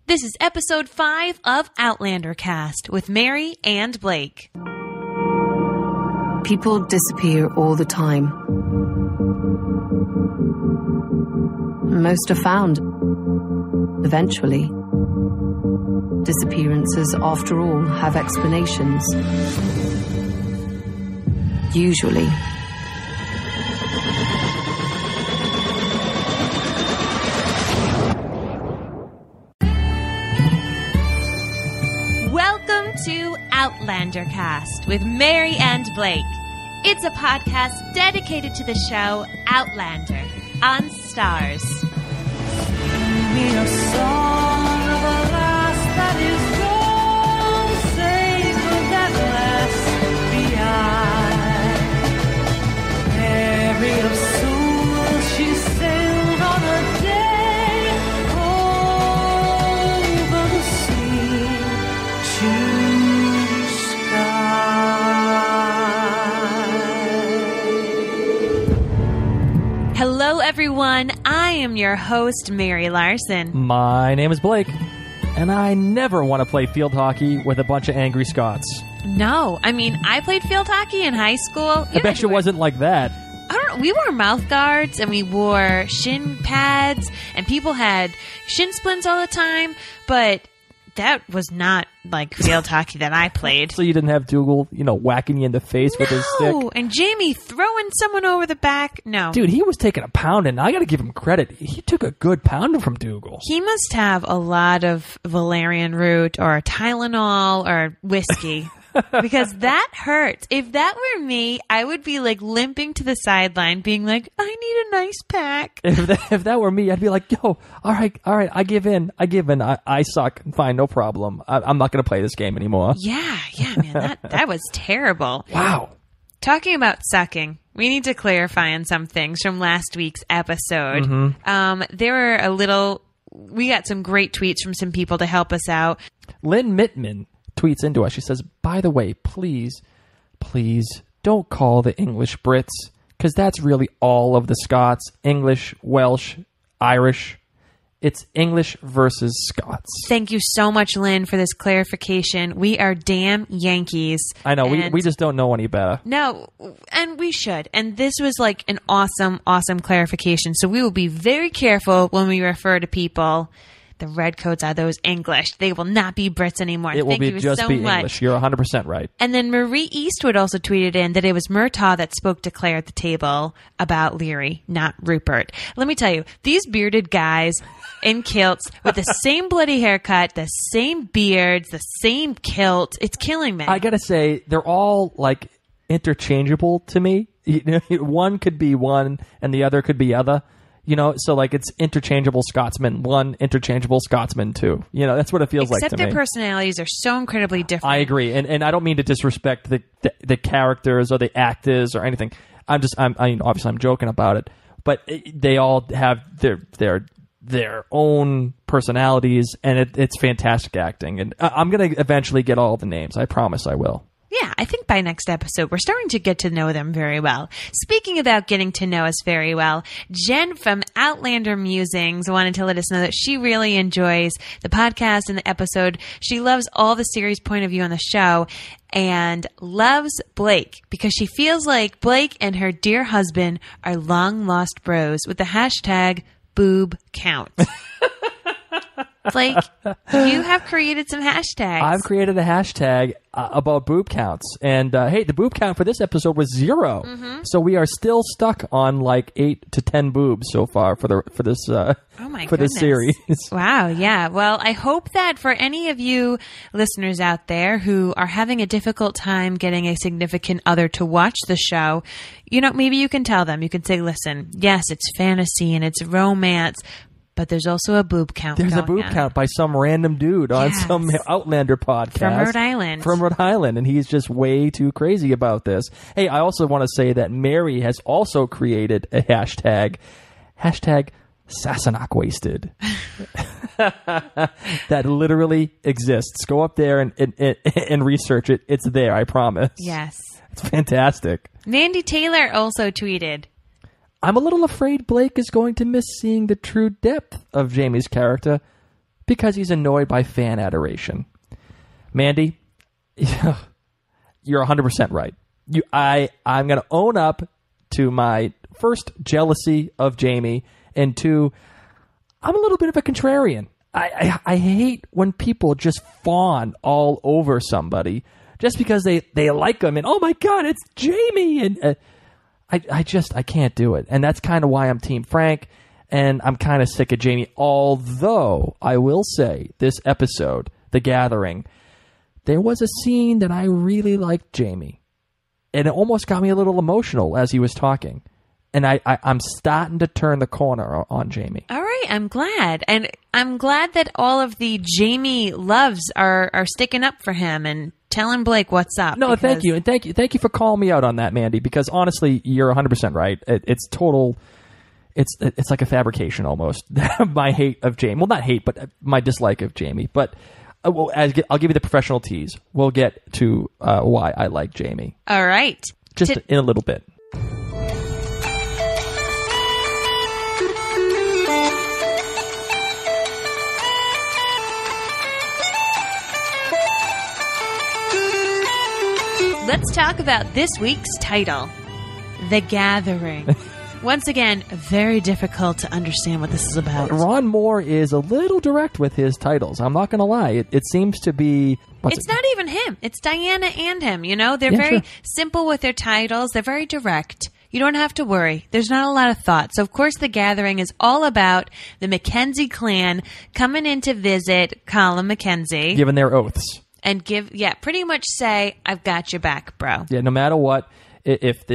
This is episode 5 of Outlander Cast with Mary and Blake. People disappear all the time. Most are found. Eventually. Disappearances, after all, have explanations. Usually. Welcome to Outlander Cast with Mary and Blake. It's a podcast dedicated to the show Outlander on Stars. Sing me a song of a lass that is gone, save for that lass behind. Mary of soul, she sailed on a day over the sea to sky. Hello, everyone. I am your host, Mary Larsen. My name is Blake, and I never want to play field hockey with a bunch of angry Scots. No, I mean, I played field hockey in high school. I bet you wasn't like that. I don't know. We wore mouth guards and we wore shin pads, and people had shin splints all the time, but that was not like field hockey that I played. So you didn't have Dougal, whacking you in the face with his stick? No, and Jamie throwing someone over the back? No. Dude, he was taking a pounding. I got to give him credit. He took a good pounding from Dougal. He must have a lot of valerian root or Tylenol or whiskey. Because that hurts. If that were me, I would be like limping to the sideline being like, I need a nice pack. If that were me, I'd be like, yo, all right, I give in. I suck. Fine, no problem. I'm not going to play this game anymore. Yeah, man, that was terrible. Wow. Talking about sucking, we need to clarify on some things from last week's episode. We got some great tweets from some people to help us out. Lynn Mittman tweets into us. She says, by the way, please don't call the English Brits, because that's really all of the Scots. English, Welsh, Irish. It's English versus Scots. Thank you so much, Lynn, for this clarification. We are damn Yankees. I know. We just don't know any better. No, and we should. And this was like an awesome, awesome clarification. So we will be very careful when we refer to people. The Redcoats are those English. They will not be Brits anymore. It will Thank be you just so be much. English. You're 100% right. And then Marie Eastwood also tweeted in that it was Murtaugh that spoke to Claire at the table about Leary, not Rupert. Let me tell you, these bearded guys in kilts with the same bloody haircut, the same beards, the same kilt, it's killing me. I gotta say, they're all like interchangeable to me. One could be one and the other could be other. So like it's interchangeable Scotsman 1, interchangeable Scotsman 2. That's what it feels like to me. Except their personalities are so incredibly different. I agree, and I don't mean to disrespect the characters or the actors or anything. Obviously I'm joking about it, but they all have their own personalities, and it's fantastic acting. And I'm gonna eventually get all the names. I promise I will. Yeah, I think by next episode, we're starting to get to know them very well. Speaking about getting to know us very well, Jen from Outlander Musings wanted to let us know that she really enjoys the podcast and the episode. She loves all the series point of view on the show and loves Blake because she feels like Blake and her dear husband are long lost bros with the hashtag boob count. Blake, you have created some hashtags. I've created a hashtag about boob counts. And hey, the boob count for this episode was 0. Mm-hmm. So we are still stuck on like 8 to 10 boobs so far for this this series. Wow, yeah. Well, I hope that for any of you listeners out there who are having a difficult time getting a significant other to watch the show, maybe you can tell them. You can say, listen, yes, it's fantasy and it's romance, but there's also a boob count. There's a boob count by some random dude on some Outlander podcast. From Rhode Island. And he's just way too crazy about this. Hey, I also want to say that Mary has also created a hashtag Sassenach Wasted. That literally exists. Go up there and research it. It's there, I promise. Yes. It's fantastic. Mandy Taylor also tweeted, I'm a little afraid Blake is going to miss seeing the true depth of Jamie's character because he's annoyed by fan adoration. Mandy, you're 100% right. I'm going to own up to my first jealousy of Jamie, and two, I'm a little bit of a contrarian. I hate when people just fawn all over somebody just because they like them and, oh my God, it's Jamie. And I can't do it. And that's kind of why I'm Team Frank, and I'm kind of sick of Jamie. Although I will say this episode, The Gathering, there was a scene that I really liked Jamie. And it almost got me a little emotional as he was talking. And I'm starting to turn the corner on Jamie. All right, I'm glad. And I'm glad that all of the Jamie loves are sticking up for him and telling Blake what's up. No, thank you. And thank you for calling me out on that, Mandy, because honestly, you're 100% right. It's total... It's like a fabrication almost. My hate of Jamie. Well, not hate, but my dislike of Jamie. But I'll give you the professional tease. We'll get to why I like Jamie. All right. Just in a little bit. Let's talk about this week's title, The Gathering. Once again, very difficult to understand what this is about. Ron Moore is a little direct with his titles. I'm not going to lie. It seems to be... It's not even him. It's Diana and him, you know? They're very simple with their titles. They're very direct. You don't have to worry. There's not a lot of thought. So, of course, The Gathering is all about the Mackenzie clan coming in to visit Colin Mackenzie. Given their oaths. And pretty much say, I've got your back, bro. Yeah, no matter what. If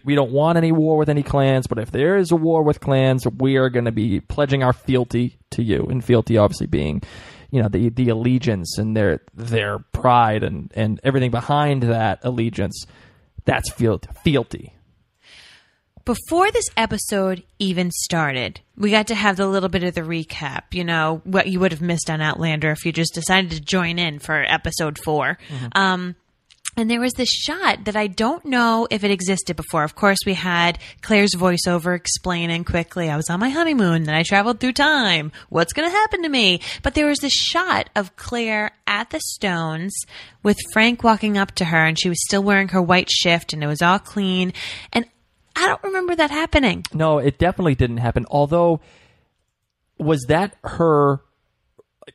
we don't want any war with any clans, but if there is a war with clans, we are going to be pledging our fealty to you. And fealty obviously being, the allegiance and their pride and everything behind that allegiance. That's fealty. Before this episode even started, we got to have a little bit of the recap, what you would have missed on Outlander if you just decided to join in for episode 4. Mm-hmm. And there was this shot that I don't know if it existed before. Of course, we had Claire's voiceover explaining quickly, I was on my honeymoon, then I traveled through time. What's going to happen to me? But there was this shot of Claire at the Stones with Frank walking up to her, and she was still wearing her white shift, and it was all clean. And I don't remember that happening. No, it definitely didn't happen. Although, was that her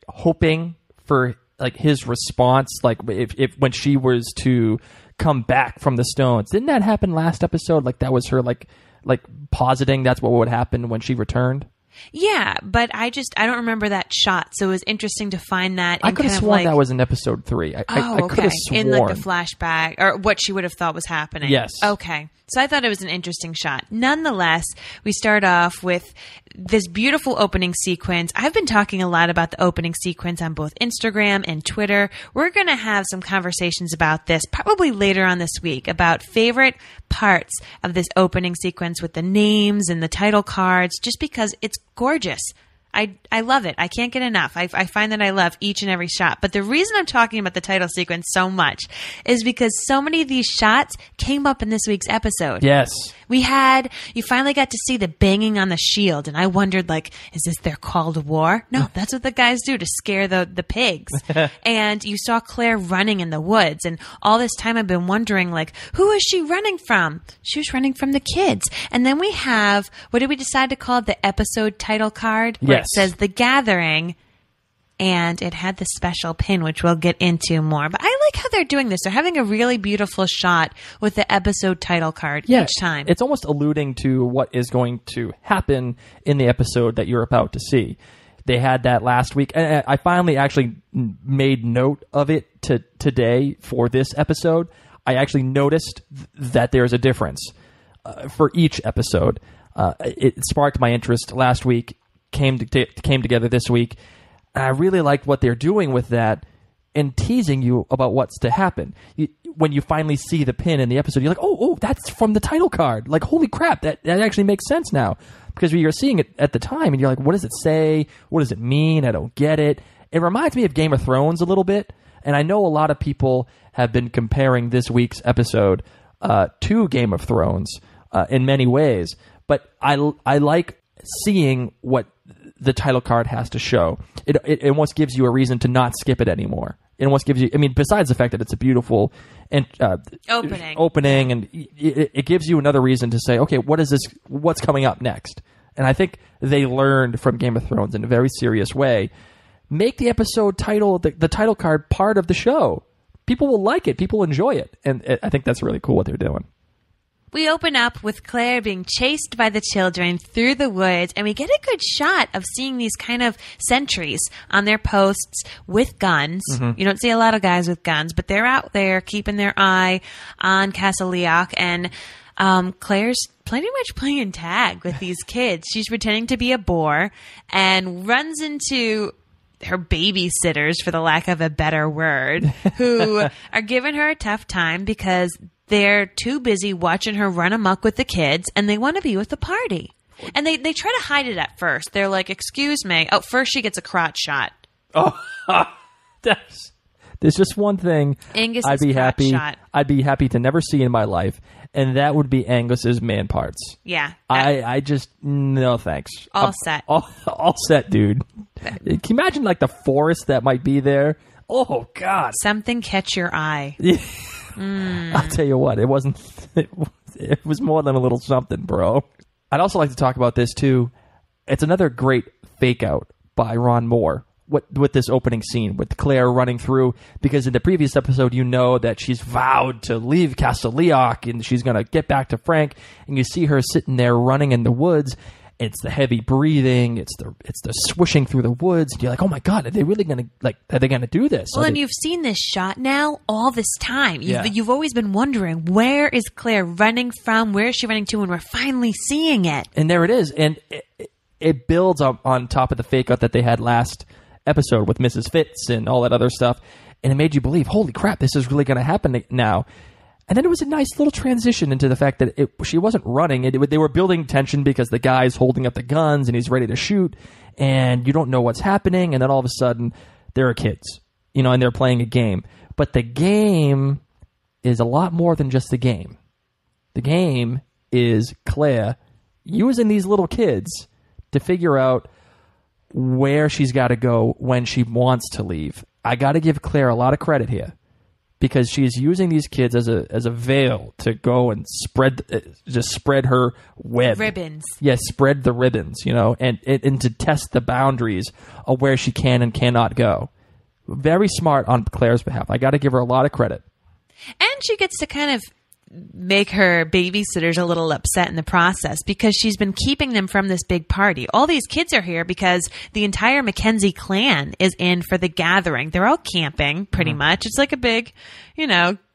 hoping for his response, if when she was to come back from the Stones? Didn't that happen last episode? That was her positing that's what would happen when she returned? Yeah, but I don't remember that shot, so it was interesting to find that. I could have sworn that was in episode 3. I could have sworn. In the flashback, or what she would have thought was happening. Yes. Okay. So I thought it was an interesting shot. Nonetheless, we start off with this beautiful opening sequence. I've been talking a lot about the opening sequence on both Instagram and Twitter. We're going to have some conversations about this probably later on this week about favorite parts of this opening sequence with the names and the title cards, just because it's gorgeous. I love it. I can't get enough. I find that I love each and every shot. But the reason I'm talking about the title sequence so much is because so many of these shots came up in this week's episode. Yes. You finally got to see the banging on the shield, and I wondered, is this their call to war? No, that's what the guys do to scare the pigs. And you saw Claire running in the woods, and all this time I've been wondering, who is she running from? She was running from the kids. And then we have, what did we decide to call it? The episode title card? Yes. It says The Gathering, and it had the special pin, which we'll get into more. But I like how they're doing this. They're having a really beautiful shot with the episode title card each time. It's almost alluding to what is going to happen in the episode that you're about to see. They had that last week. And I finally actually made note of it today for this episode. I actually noticed that there's a difference for each episode. It sparked my interest last week. Came together this week. And I really liked what they're doing with that and teasing you about what's to happen. When you finally see the pin in the episode, you're like, oh, that's from the title card. Holy crap, that actually makes sense now. Because you're seeing it at the time and you're like, what does it say? What does it mean? I don't get it. It reminds me of Game of Thrones a little bit. And I know a lot of people have been comparing this week's episode to Game of Thrones in many ways. But I like seeing what the title card has to show. It almost gives you a reason to not skip it anymore. It almost gives you, I mean, besides the fact that it's a beautiful opening, and it gives you another reason to say, okay, what's coming up next? And I think they learned from Game of Thrones in a very serious way. Make the episode title, the title card, part of the show. People will like it. People enjoy it. And I think that's really cool what they're doing. We open up with Claire being chased by the children through the woods, and we get a good shot of seeing these kind of sentries on their posts with guns. You don't see a lot of guys with guns, but they're out there keeping their eye on Castle Leoch, and Claire's pretty much playing tag with these kids. She's pretending to be a boar and runs into her babysitters, for the lack of a better word, who are giving her a tough time because they're too busy watching her run amok with the kids, and they want to be with the party. And they try to hide it at first. They're like, excuse me. Oh, first she gets a crotch shot. Oh, there's just one thing Angus's I'd be crotch happy. shot. I'd be happy to never see in my life, and that would be Angus's man parts. Yeah. I just, no thanks. All set. All set, dude. Can you imagine like the forest that might be there? Oh God. Something catch your eye. I'll tell you what, it wasn't. It was more than a little something, bro. I'd also like to talk about this too. It's another great fake out by Ron Moore with this opening scene with Claire running through, because in the previous episode you know that she's vowed to leave Castle Leoch and she's going to get back to Frank, and you see her sitting there running in the woods. It's the heavy breathing. It's the swishing through the woods. And you're like, oh my God, are they really going to are they going to do this? Well, and you've seen this shot now all this time. Yeah. You've always been wondering, where is Claire running from? Where is she running to? And we're finally seeing it. And there it is. And it builds on top of the fake out that they had last episode with Mrs. Fitz and all that other stuff. And it made you believe, holy crap, this is really going to happen now. And then it was a nice little transition into the fact that she wasn't running. They were building tension because the guy's holding up the guns and he's ready to shoot, and you don't know what's happening. And then all of a sudden, there are kids, and they're playing a game. But the game is a lot more than just the game. The game is Claire using these little kids to figure out where she's got to go when she wants to leave. I got to give Claire a lot of credit here, because she's using these kids as a veil to go and spread her web. Ribbons. Yes, spread the ribbons, and to test the boundaries of where she can and cannot go. Very smart on Claire's behalf. I got to give her a lot of credit. And she gets to kind of make her babysitters a little upset in the process, because she's been keeping them from this big party. All these kids are here because the entire Mackenzie clan is in for the gathering. They're all camping, pretty much. It's like a big,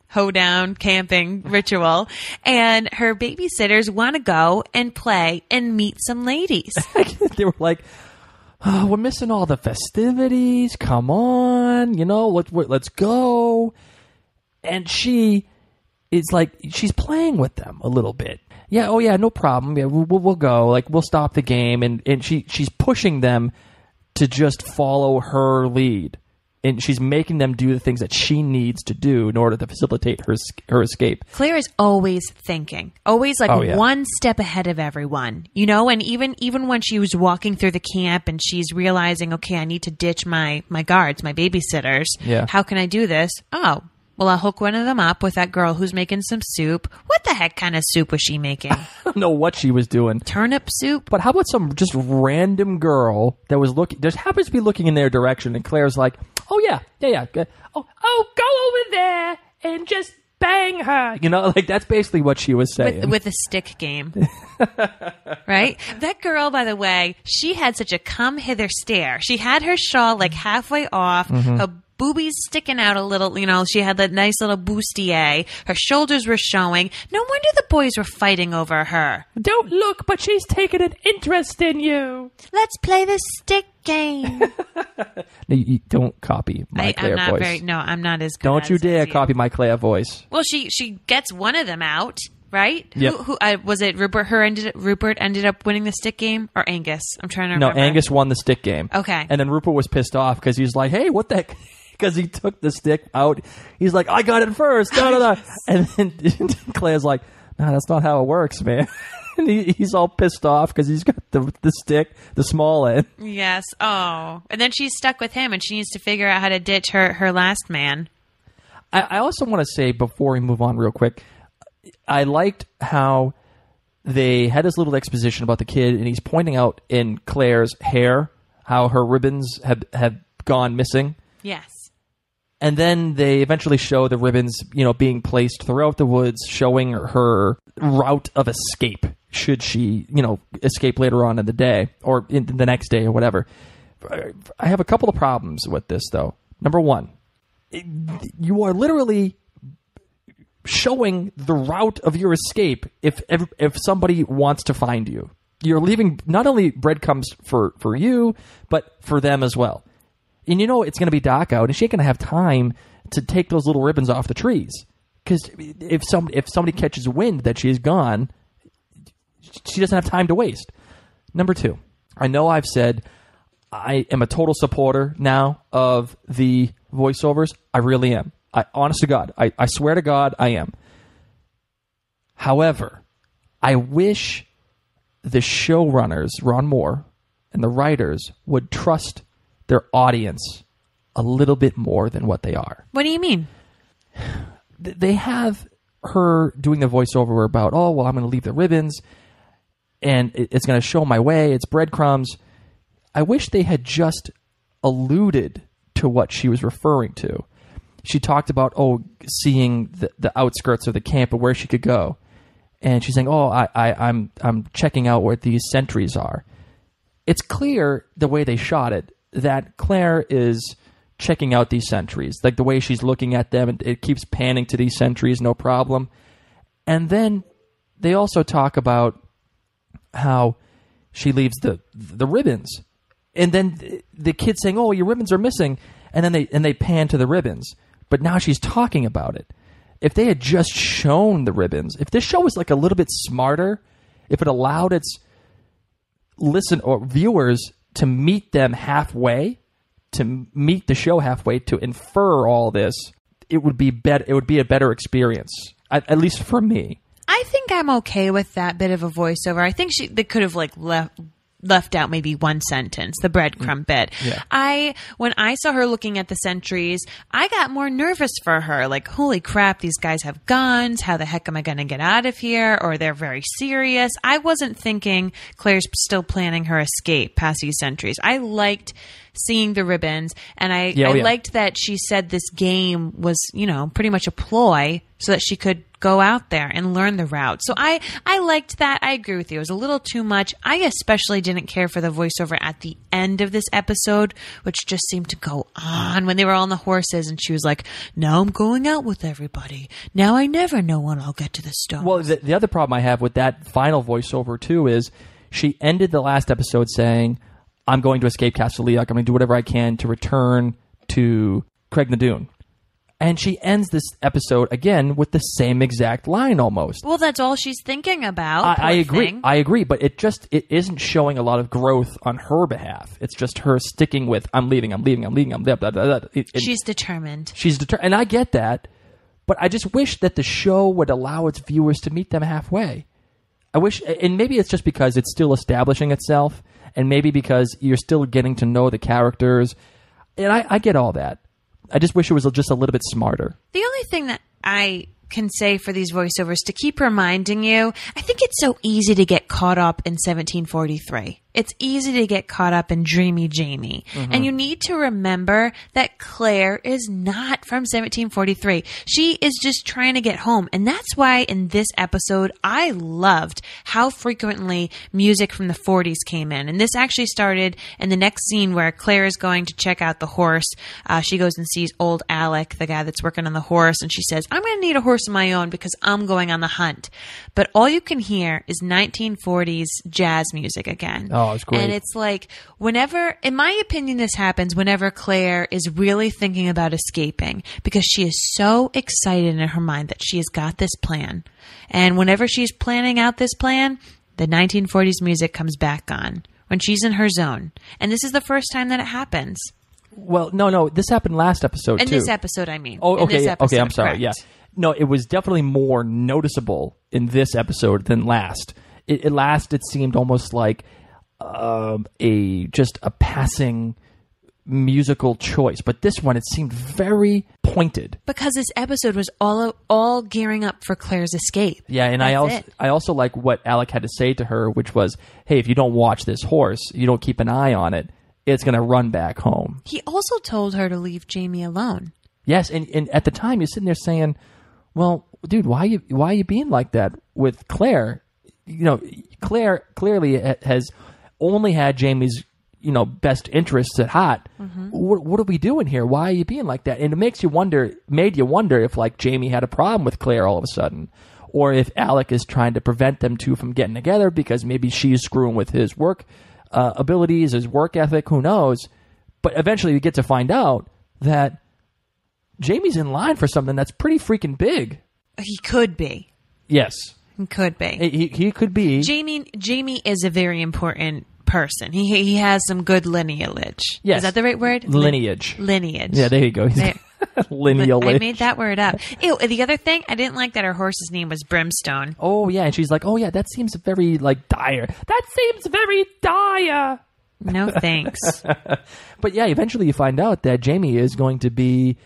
hoedown camping ritual. And her babysitters want to go and play and meet some ladies. They were like, oh, we're missing all the festivities. Come on, let's go. And it's like she's playing with them a little bit. Yeah, oh yeah, no problem. Yeah, we'll go. Like, we'll stop the game, and she's pushing them to just follow her lead, and she's making them do the things that she needs to do in order to facilitate her escape. Claire is always thinking, always one step ahead of everyone, And even when she was walking through the camp and she's realizing, okay, I need to ditch my guards, my babysitters. Yeah. How can I do this? Oh. Well, I'll hook one of them up with that girl who's making some soup. What the heck kind of soup was she making? I don't know what she was doing. Turnip soup? But how about some just random girl that was just happens to be looking in their direction, and Claire's like, oh, yeah. Oh, go over there and just bang her. That's basically what she was saying. With a stick game. Right? That girl, by the way, she had such a come hither stare. She had her shawl halfway off, her boobies sticking out a little, she had that nice little bustier. Her shoulders were showing. No wonder the boys were fighting over her. Don't look, but she's taken an interest in you. Let's play the stick game. No, you don't copy my Claire voice. I'm not as good. Don't you dare copy my Claire voice. Well, she gets one of them out, right? Yep. Who was it? Rupert ended up winning the stick game, or Angus? I'm trying to remember. No, Angus won the stick game. Okay. And then Rupert was pissed off because he's like, hey, what the heck? Because he took the stick out. He's like, I got it first. Da, da, da. And then Claire's like, no, that's not how it works, man. And he's all pissed off because he's got the stick, the small end. Yes. Oh. And then she's stuck with him, and she needs to figure out how to ditch her last man. I also want to say, before we move on real quick, I liked how they had this little exposition about the kid, and he's pointing out in Claire's hair how her ribbons have gone missing. Yes. And then they eventually show the ribbons, being placed throughout the woods, showing her route of escape, should she, escape later on in the day or in the next day or whatever. I have a couple of problems with this, though. Number one, you are literally showing the route of your escape if somebody wants to find you. You're leaving not only breadcrumbs for you, but for them as well. And it's going to be dark out, and she ain't going to have time to take those little ribbons off the trees. Because if somebody catches wind that she is gone, she doesn't have time to waste. Number two, I know I've said I am a total supporter now of the voiceovers. I really am. Honest to God, I swear to God, I am. However, I wish the showrunners, Ron Moore, and the writers would trust their audience a little bit more than what they are. What do you mean? They have her doing the voiceover about, I'm going to leave the ribbons, and it's going to show my way. It's breadcrumbs. I wish they had just alluded to what she was referring to. She talked about, seeing the outskirts of the camp and where she could go. And she's saying, I'm checking out where these sentries are. It's clear the way they shot it that Claire is checking out these sentries, like the way she's looking at them, and it keeps panning to these sentries, no problem. And then they also talk about how she leaves the ribbons, and then the kid's saying, your ribbons are missing, and then they pan to the ribbons, but now she's talking about it. If they had just shown the ribbons, if this show was like a little bit smarter, if it allowed its viewers to meet them halfway, to meet the show halfway, to infer all this, it would be better. It would be a better experience, at least for me. I think I'm okay with that bit of a voiceover. I think they could have left out maybe one sentence, the breadcrumb bit. Yeah. When I saw her looking at the sentries, I got more nervous for her. Like, holy crap, these guys have guns. How the heck am I going to get out of here? Or they're very serious. I wasn't thinking Claire's still planning her escape past these sentries. I liked seeing the ribbons, and I liked that she said this game was, pretty much a ploy so that she could go out there and learn the route. So I liked that. I agree with you. It was a little too much. I especially didn't care for the voiceover at the end of this episode, which just seemed to go on when they were all on the horses, and she was like, now I'm going out with everybody. Now I never know when I'll get to the stone. Well, the other problem I have with that final voiceover, too, is she ended the last episode saying, I'm going to escape Castle Leoch. I'm going to do whatever I can to return to Craig Nadoon. And she ends this episode again with the same exact line almost. Well, that's all she's thinking about. I agree. I agree, but it isn't showing a lot of growth on her behalf. It's just her sticking with, I'm leaving. Blah, blah, blah. She's determined. And I get that, but I just wish that the show would allow its viewers to meet them halfway. I wish, and maybe it's just because it's still establishing itself, and maybe because you're still getting to know the characters, and I get all that. I just wish it was just a little bit smarter. The only thing that I can say for these voiceovers to keep reminding you, I think it's so easy to get caught up in 1743. It's easy to get caught up in Dreamy Jamie. Mm-hmm. And you need to remember that Claire is not from 1743. She is just trying to get home. And that's why in this episode, I loved how frequently music from the 40s came in. And this actually started in the next scene where Claire is going to check out the horse. She goes and sees old Alec, the guy that's working on the horse. And she says, I'm going to need a horse of my own because I'm going on the hunt. But all you can hear is 1940s jazz music again. Oh, it's great. And it's like whenever, in my opinion, this happens whenever Claire is really thinking about escaping because she is so excited in her mind that she has got this plan. And whenever she's planning out this plan, the 1940s music comes back on when she's in her zone. And this is the first time that it happens. Well, no, this happened last episode, too. In this episode, I mean. Oh, okay, okay, I'm sorry, correct. yeah. No, it was definitely more noticeable in this episode than last. At last, it seemed almost like just a passing musical choice, but this one, it seemed very pointed Because this episode was all gearing up for Claire's escape. Yeah, and That's it. I also like what Alec had to say to her, which was, hey, if you don't watch this horse, you don't keep an eye on it, it's going to run back home. He also told her to leave Jamie alone. Yes, and at the time you're sitting there saying, well, dude, why are you being like that with Claire? You know, Claire clearly has only had Jamie's best interests at heart. What are we doing here? Why are you being like that? And it made you wonder if like Jamie had a problem with Claire all of a sudden, or if Alec is trying to prevent them two from getting together because maybe she's screwing with his work abilities, his work ethic, who knows? But eventually we get to find out that Jamie's in line for something that's pretty freaking big. He could be. Yes. He could be. He could be. Jamie is a very important person. He has some good lineage. Yes. Is that the right word? Lineage. Lineage. Yeah, there you go. Lineage. I made that word up. Ew, the other thing, I didn't like that her horse's name was Brimstone. Oh, yeah. And she's like, oh, yeah, that seems very, like, dire. That seems very dire. No thanks. But, yeah, eventually you find out that Jamie is going to be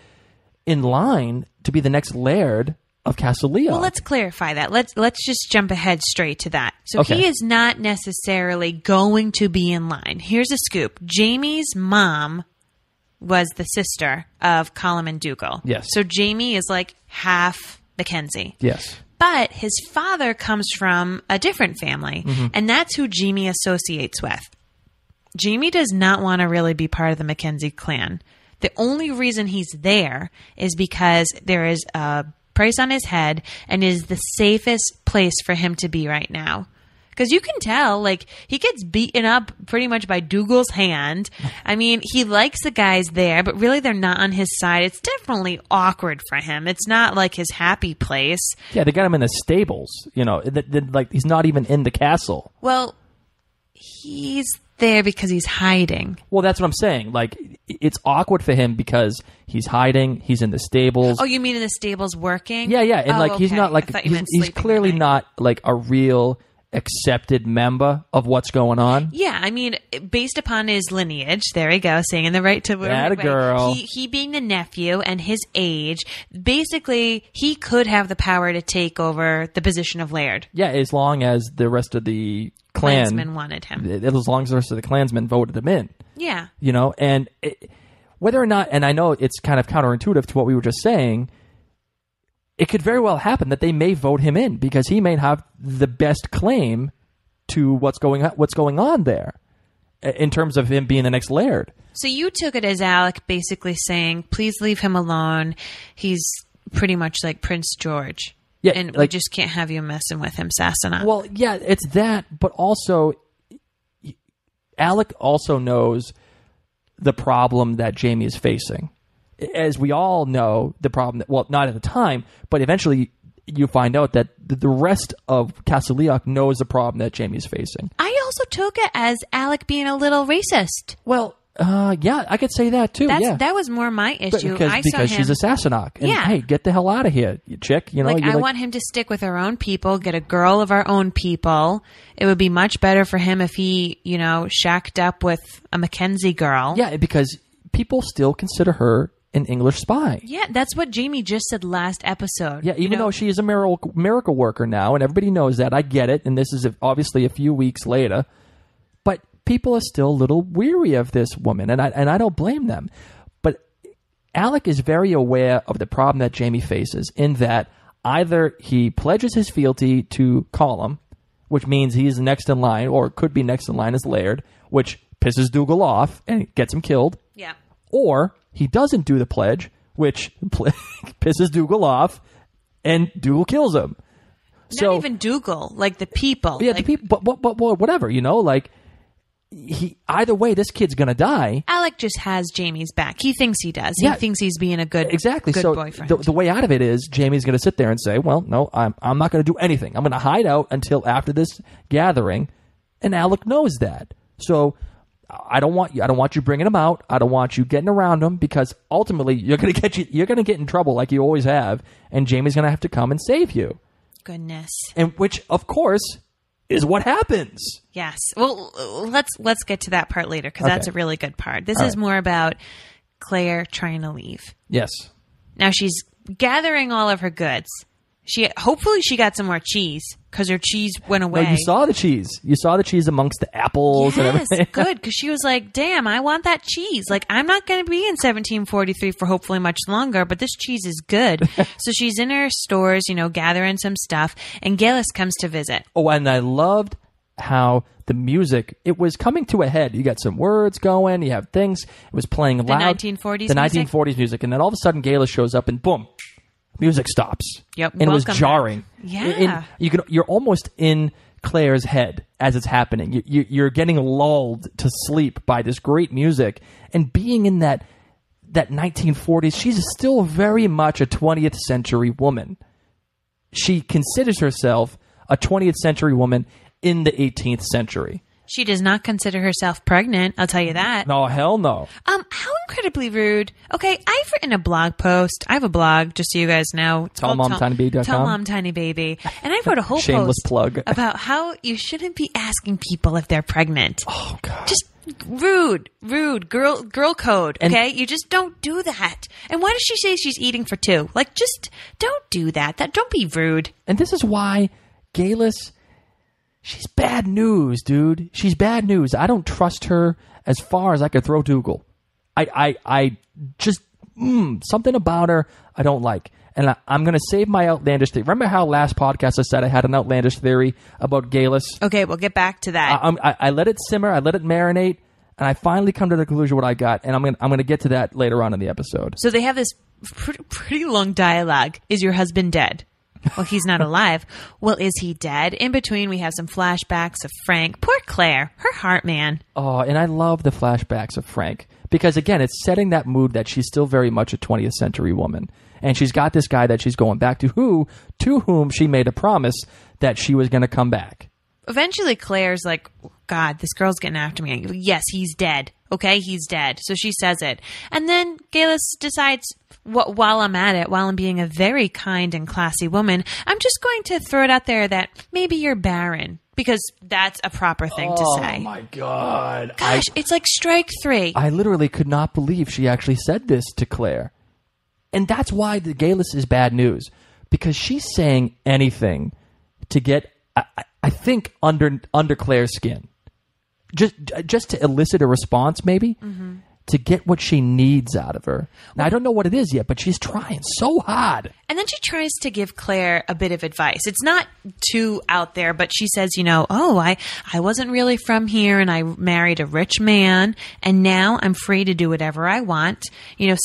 in line to be the next laird of Castle Leon. Well, let's clarify that. Let's just jump ahead straight to that. So Okay. he is not necessarily going to be in line. Here's a scoop. Jamie's mom was the sister of Colum and Dougal. Yes. So Jamie is like half Mackenzie. Yes. But his father comes from a different family, Mm-hmm. and that's who Jamie associates with. Jamie does not want to really be part of the Mackenzie clan. The only reason he's there is because there is a price on his head and is the safest place for him to be right now. Because you can tell, like, he gets beaten up pretty much by Dougal's hand. I mean, he likes the guys there, but really they're not on his side. It's definitely awkward for him. It's not like his happy place. Yeah, they got him in the stables. Like he's not even in the castle. Well, he's there because he's hiding. Well, that's what I'm saying. Like, it's awkward for him because he's hiding. He's in the stables. Oh, you mean in the stables working? Yeah, yeah. And, Oh, he's okay. not, like, I thought you meant he's sleeping clearly at night. not, like, a real accepted member of what's going on. Yeah, I mean, based upon his lineage, there we go, saying the right to Atta girl. He being the nephew and his age, basically, he could have the power to take over the position of Laird. Yeah, as long as the rest of the clan... Clansmen wanted him. As long as the rest of the clansmen voted him in. Yeah. And whether or not, and I know it's kind of counterintuitive to what we were just saying, it could very well happen that they may vote him in because he may have the best claim to what's going on there in terms of him being the next laird. So you took it as Alec basically saying, please leave him alone. He's pretty much like Prince George. Yeah, And we like- just can't have you messing with him, Sassenach. Well, yeah, it's that, but also Alec also knows the problem that Jamie is facing. As we all know, the problem that, well, not at the time, but eventually you find out that the rest of Castle Leon knows the problem that Jamie's facing. I also took it as Alec being a little racist. Well, yeah, I could say that too. That was more my But issue. because I saw him, she's a Sassenach. And, Yeah. hey, get the hell out of here, you chick. You know, like, you're I want him to stick with our own people, get a girl of our own people. It would be much better for him if he, shacked up with a Mackenzie girl. Yeah, because people still consider her an English spy. Yeah, that's what Jamie just said last episode. Yeah, even though she is a miracle worker now, and everybody knows that. I get it, and this is obviously a few weeks later. But people are still a little weary of this woman, and I don't blame them. But Alec is very aware of the problem that Jamie faces in that either he pledges his fealty to Colum, which means he's next in line, or could be next in line as Laird, which pisses Dougal off and gets him killed, Yeah. or he doesn't do the pledge, which pisses Dougal off, and Dougal kills him. Not even Dougal, like the people. Yeah, like, the people, but whatever, like he either way, this kid's gonna die. Alec just has Jamie's back. He thinks he does. Yeah. He thinks he's being a good, Exactly. good So boyfriend. the way out of it is Jamie's gonna sit there and say, "Well, no, I'm not gonna do anything. I'm gonna hide out until after this gathering," and Alec knows that. So I don't want you bringing him out. I don't want you getting around him because ultimately you're gonna get in trouble like you always have, and Jamie's gonna have to come and save you. Goodness. And which, of course, is what happens. Yes. Well, let's get to that part later because that's a really good part. This is more about Claire trying to leave. Yes. Now she's gathering all of her goods. Hopefully she got some more cheese because her cheese went away. No, you saw the cheese. You saw the cheese amongst the apples and everything. Yes, good, because she was like, damn, I want that cheese. Like, I'm not going to be in 1743 for hopefully much longer, but this cheese is good. So she's in her stores, gathering some stuff, and Galus comes to visit. Oh, and I loved how the music, it was coming to a head. You got some words going, you have things. It was playing loud. The 1940s The music? 1940s music. And then all of a sudden, Galus shows up and boom. Music stops. Yep. And it was Welcome jarring. back. Yeah. You're almost in Claire's head as it's happening. You're getting lulled to sleep by this great music. And being in that 1940s, she's still very much a 20th century woman. She considers herself a 20th century woman in the 18th century. She does not consider herself pregnant, I'll tell you that. No, hell no. How incredibly rude. Okay, I've written a blog post. I have a blog, just so you guys know. It's called TellMomTinyBaby.com. Tell Mom Tiny Baby. And I wrote a whole Shameless post plug. about how you shouldn't be asking people if they're pregnant. Oh, God. Just rude, girl code, okay? You just don't do that. And why does she say she's eating for two? Like, just don't do that. Don't be rude. And this is why Galus, she's bad news, dude. She's bad news. I don't trust her as far as I could throw Dougal. I just, something about her I don't like. And I'm going to save my outlandish theory. Remember how last podcast I said I had an outlandish theory about Galus? Okay, we'll get back to that. I let it simmer. I let it marinate. And I finally come to the conclusion what I got. And I'm going to get to that later on in the episode. So they have this pretty long dialogue. Is your husband dead? Well, he's not alive. Well, is he dead? In between, we have some flashbacks of Frank. Poor Claire. Her heart, man. Oh, and I love the flashbacks of Frank. Because, again, it's setting that mood that she's still very much a 20th century woman. And she's got this guy that she's going back to whom she made a promise that she was going to come back. Eventually, Claire's like, God, this girl's getting after me. Yes, he's dead. Okay, he's dead. So she says it. And then Galus decides, while I'm at it, while I'm being a very kind and classy woman, I'm just going to throw it out there that maybe you're barren. Because that's a proper thing to say. Oh, my God. Gosh, it's like strike three. I literally could not believe she actually said this to Claire. And that's why the Galus is bad news. Because she's saying anything to get, I think, under Claire's skin. Just to elicit a response, maybe. Mm-hmm. To get what she needs out of her. Now, I don't know what it is yet, but she's trying so hard. And then she tries to give Claire a bit of advice. It's not too out there, but she says, I wasn't really from here and I married a rich man and now I'm free to do whatever I want.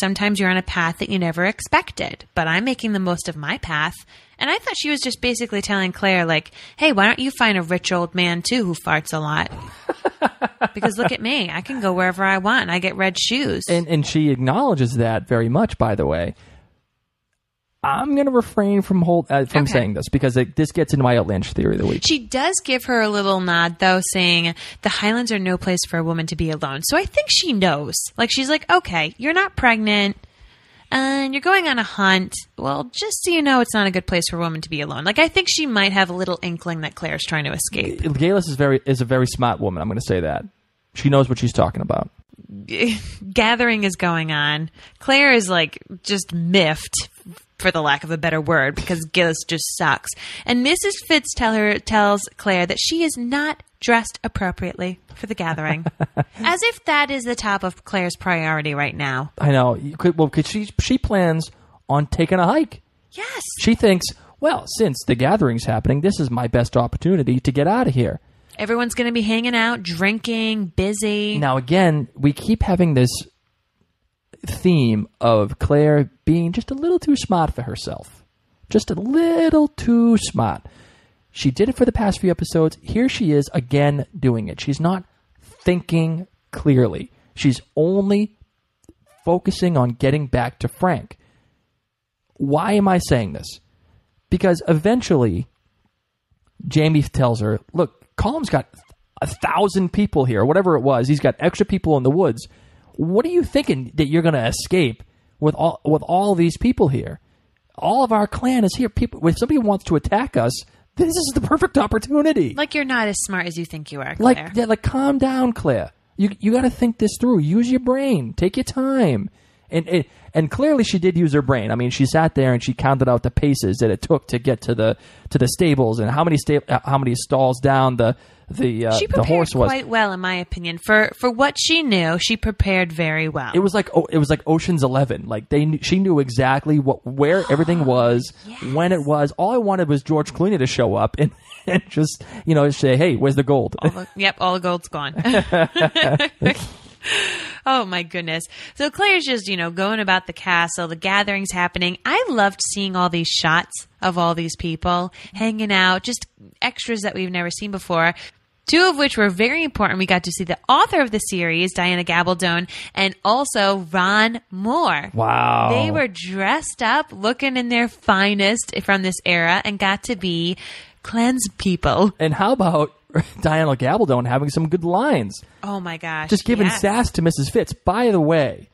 Sometimes you're on a path that you never expected, but I'm making the most of my path. And I thought she was just basically telling Claire, like, hey, why don't you find a rich old man, too, who farts a lot? Because look at me. I can go wherever I want, and I get red shoes. And she acknowledges that very much, by the way. I'm going to refrain from saying this, because this gets into my outlandish theory of the week. She does give her a little nod, though, saying, the Highlands are no place for a woman to be alone. So I think she knows. Like, she's like, okay, you're not pregnant. And you're going on a hunt. Well, just so you know, it's not a good place for a woman to be alone. Like, I think she might have a little inkling that Claire's trying to escape. Galus is a very smart woman. I'm going to say that. She knows what she's talking about. Gathering is going on. Claire is like just miffed, for the lack of a better word, because Galus just sucks. And Mrs. Fitz tells Claire that she is not dressed appropriately for the gathering. As if that is the top of Claire's priority right now. I know. Because she plans on taking a hike. Yes. She thinks, well, since the gathering's happening, this is my best opportunity to get out of here. Everyone's going to be hanging out, drinking, busy. Now, again, we keep having this theme of Claire being just a little too smart for herself. Just a little too smart. She did it for the past few episodes. Here she is again doing it. She's not thinking clearly. She's only focusing on getting back to Frank. Why am I saying this? Because eventually, Jamie tells her, look, Colum's got 1,000 people here, whatever it was. He's got extra people in the woods. What are you thinking that you're going to escape with all these people here? All of our clan is here. If somebody wants to attack us, this is the perfect opportunity. Like you're not as smart as you think you are, Claire. Like calm down, Claire. You got to think this through. Use your brain. Take your time. And clearly she did use her brain. I mean, she sat there and she counted out the paces that it took to get to the stables and how many stalls down the horse was. Quite well, in my opinion. For what she knew, she prepared very well. It was like Ocean's 11. Like she knew exactly where everything was, when it was. All I wanted was George Clooney to show up and just say, "Hey, where's the gold?" All the gold's gone. Oh my goodness. So Claire's just, going about the castle, the gathering's happening. I loved seeing all these shots of all these people hanging out, just extras that we've never seen before. Two of which were very important. We got to see the author of the series, Diana Gabaldon, and also Ron Moore. Wow. They were dressed up, looking in their finest from this era, and got to be clanspeople. And how about Diana Gabaldon having some good lines? Oh my gosh. Just giving sass to Mrs. Fitz. By the way,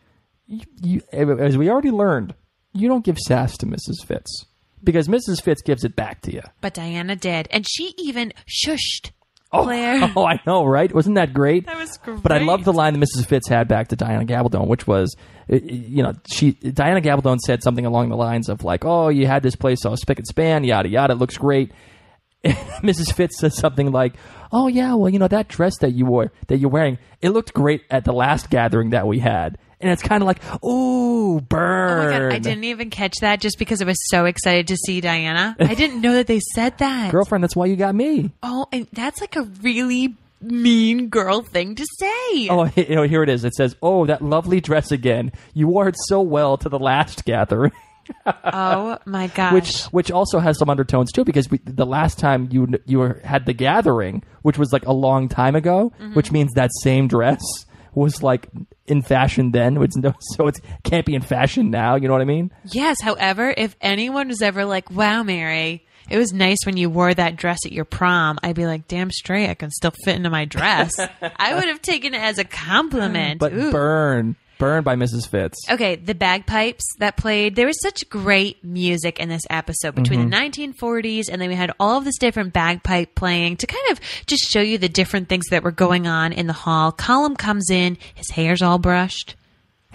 you, as we already learned, you don't give sass to Mrs. Fitz because Mrs. Fitz gives it back to you. But Diana did. And she even shushed Claire. Oh, I know, right? Wasn't that great? That was great. But I love the line that Mrs. Fitz had back to Diana Gabaldon, which was, Diana Gabaldon said something along the lines of like, "Oh, you had this place all spick and span, yada yada, it looks great." Mrs. Fitz says something like, "Oh yeah, well, that dress that you're wearing, it looked great at the last gathering that we had." And it's kind of like, ooh, burn. Oh my God, I didn't even catch that just because I was so excited to see Diana. I didn't know that they said that. Girlfriend, that's why you got me. Oh, and that's like a really mean girl thing to say. Oh, here it is. It says, "Oh, that lovely dress again. You wore it so well to the last gathering." Oh my gosh! Which also has some undertones too, because the last time you had the gathering, which was like a long time ago, which means that same dress was like in fashion then, so it can't be in fashion now. You know what I mean? Yes. However, if anyone was ever like, "Wow, Mary, it was nice when you wore that dress at your prom," I'd be like, "Damn straight, I can still fit into my dress." I would have taken it as a compliment. But ooh. Burn by Mrs. Fitz. Okay, the bagpipes that played. There was such great music in this episode between the 1940s, and then we had all of this different bagpipe playing to kind of just show you the different things that were going on in the hall. Colum comes in, his hair's all brushed.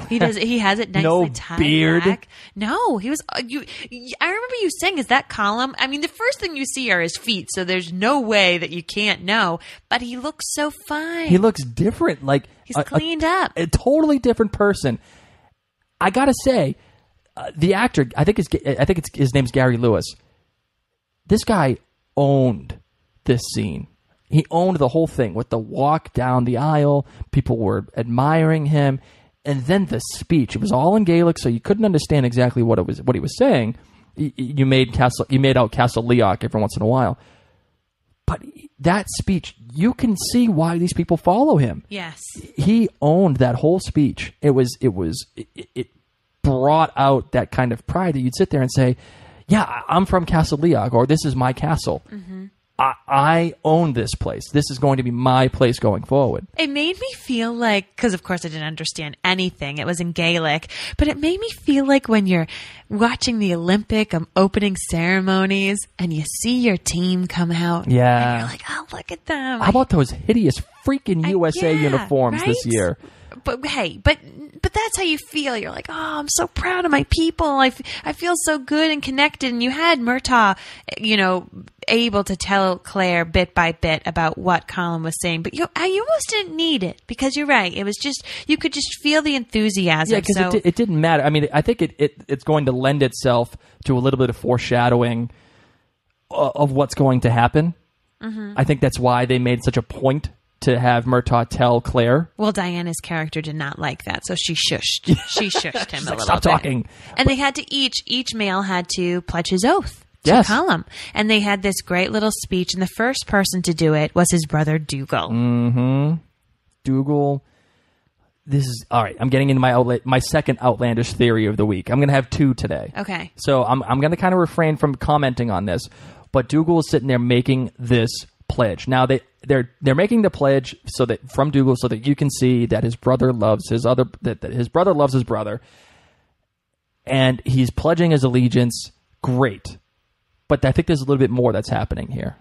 He has it nicely no tied beard. back. No, he was. I remember you saying, "Is that Colum?" I mean, the first thing you see are his feet, so there's no way that you can't know. But he looks so fine. He looks different. Like he's cleaned up. A totally different person. I gotta say, the actor. I think his name's Gary Lewis. This guy owned this scene. He owned the whole thing with the walk down the aisle. People were admiring him. And then the speech, it was all in Gaelic, so you couldn't understand exactly what he was saying. You made out Castle Leoch every once in a while. But that speech, you can see why these people follow him. Yes. He owned that whole speech. It brought out that kind of pride that you'd sit there and say, "Yeah, I'm from Castle Leoch," or "This is my castle." Mm-hmm. I own this place. This is going to be my place going forward. It made me feel like, because of course I didn't understand anything. It was in Gaelic, but it made me feel like when you're watching the Olympic opening ceremonies and you see your team come out. Yeah. And you're like, "Oh, look at them." How about those hideous freaking USA uniforms this year? But hey, but that's how you feel. You're like, "Oh, I'm so proud of my people. I feel so good and connected." And you had Murtaugh, able to tell Claire bit by bit about what Colin was saying. But you almost didn't need it because you're right. It was just, you could just feel the enthusiasm. Yeah, because it didn't matter. I mean, I think it's going to lend itself to a little bit of foreshadowing of what's going to happen. Mm-hmm. I think that's why they made such a point to have Murtaugh tell Claire. Well, Diana's character did not like that, so she shushed. She shushed him a little Stop bit. talking. And they had to each male had to pledge his oath to Yes. Colum. And they had this great little speech, and the first person to do it was his brother Dougal. Mm-hmm. Dougal. This is all right. I'm getting into my second outlandish theory of the week. I'm going to have two today. Okay. So I'm going to kind of refrain from commenting on this, but Dougal is sitting there making this pledge. Now they're making the pledge from Dougal so that you can see that his brother loves that his brother loves his brother, and he's pledging his allegiance. Great, But I think there's a little bit more that's happening here.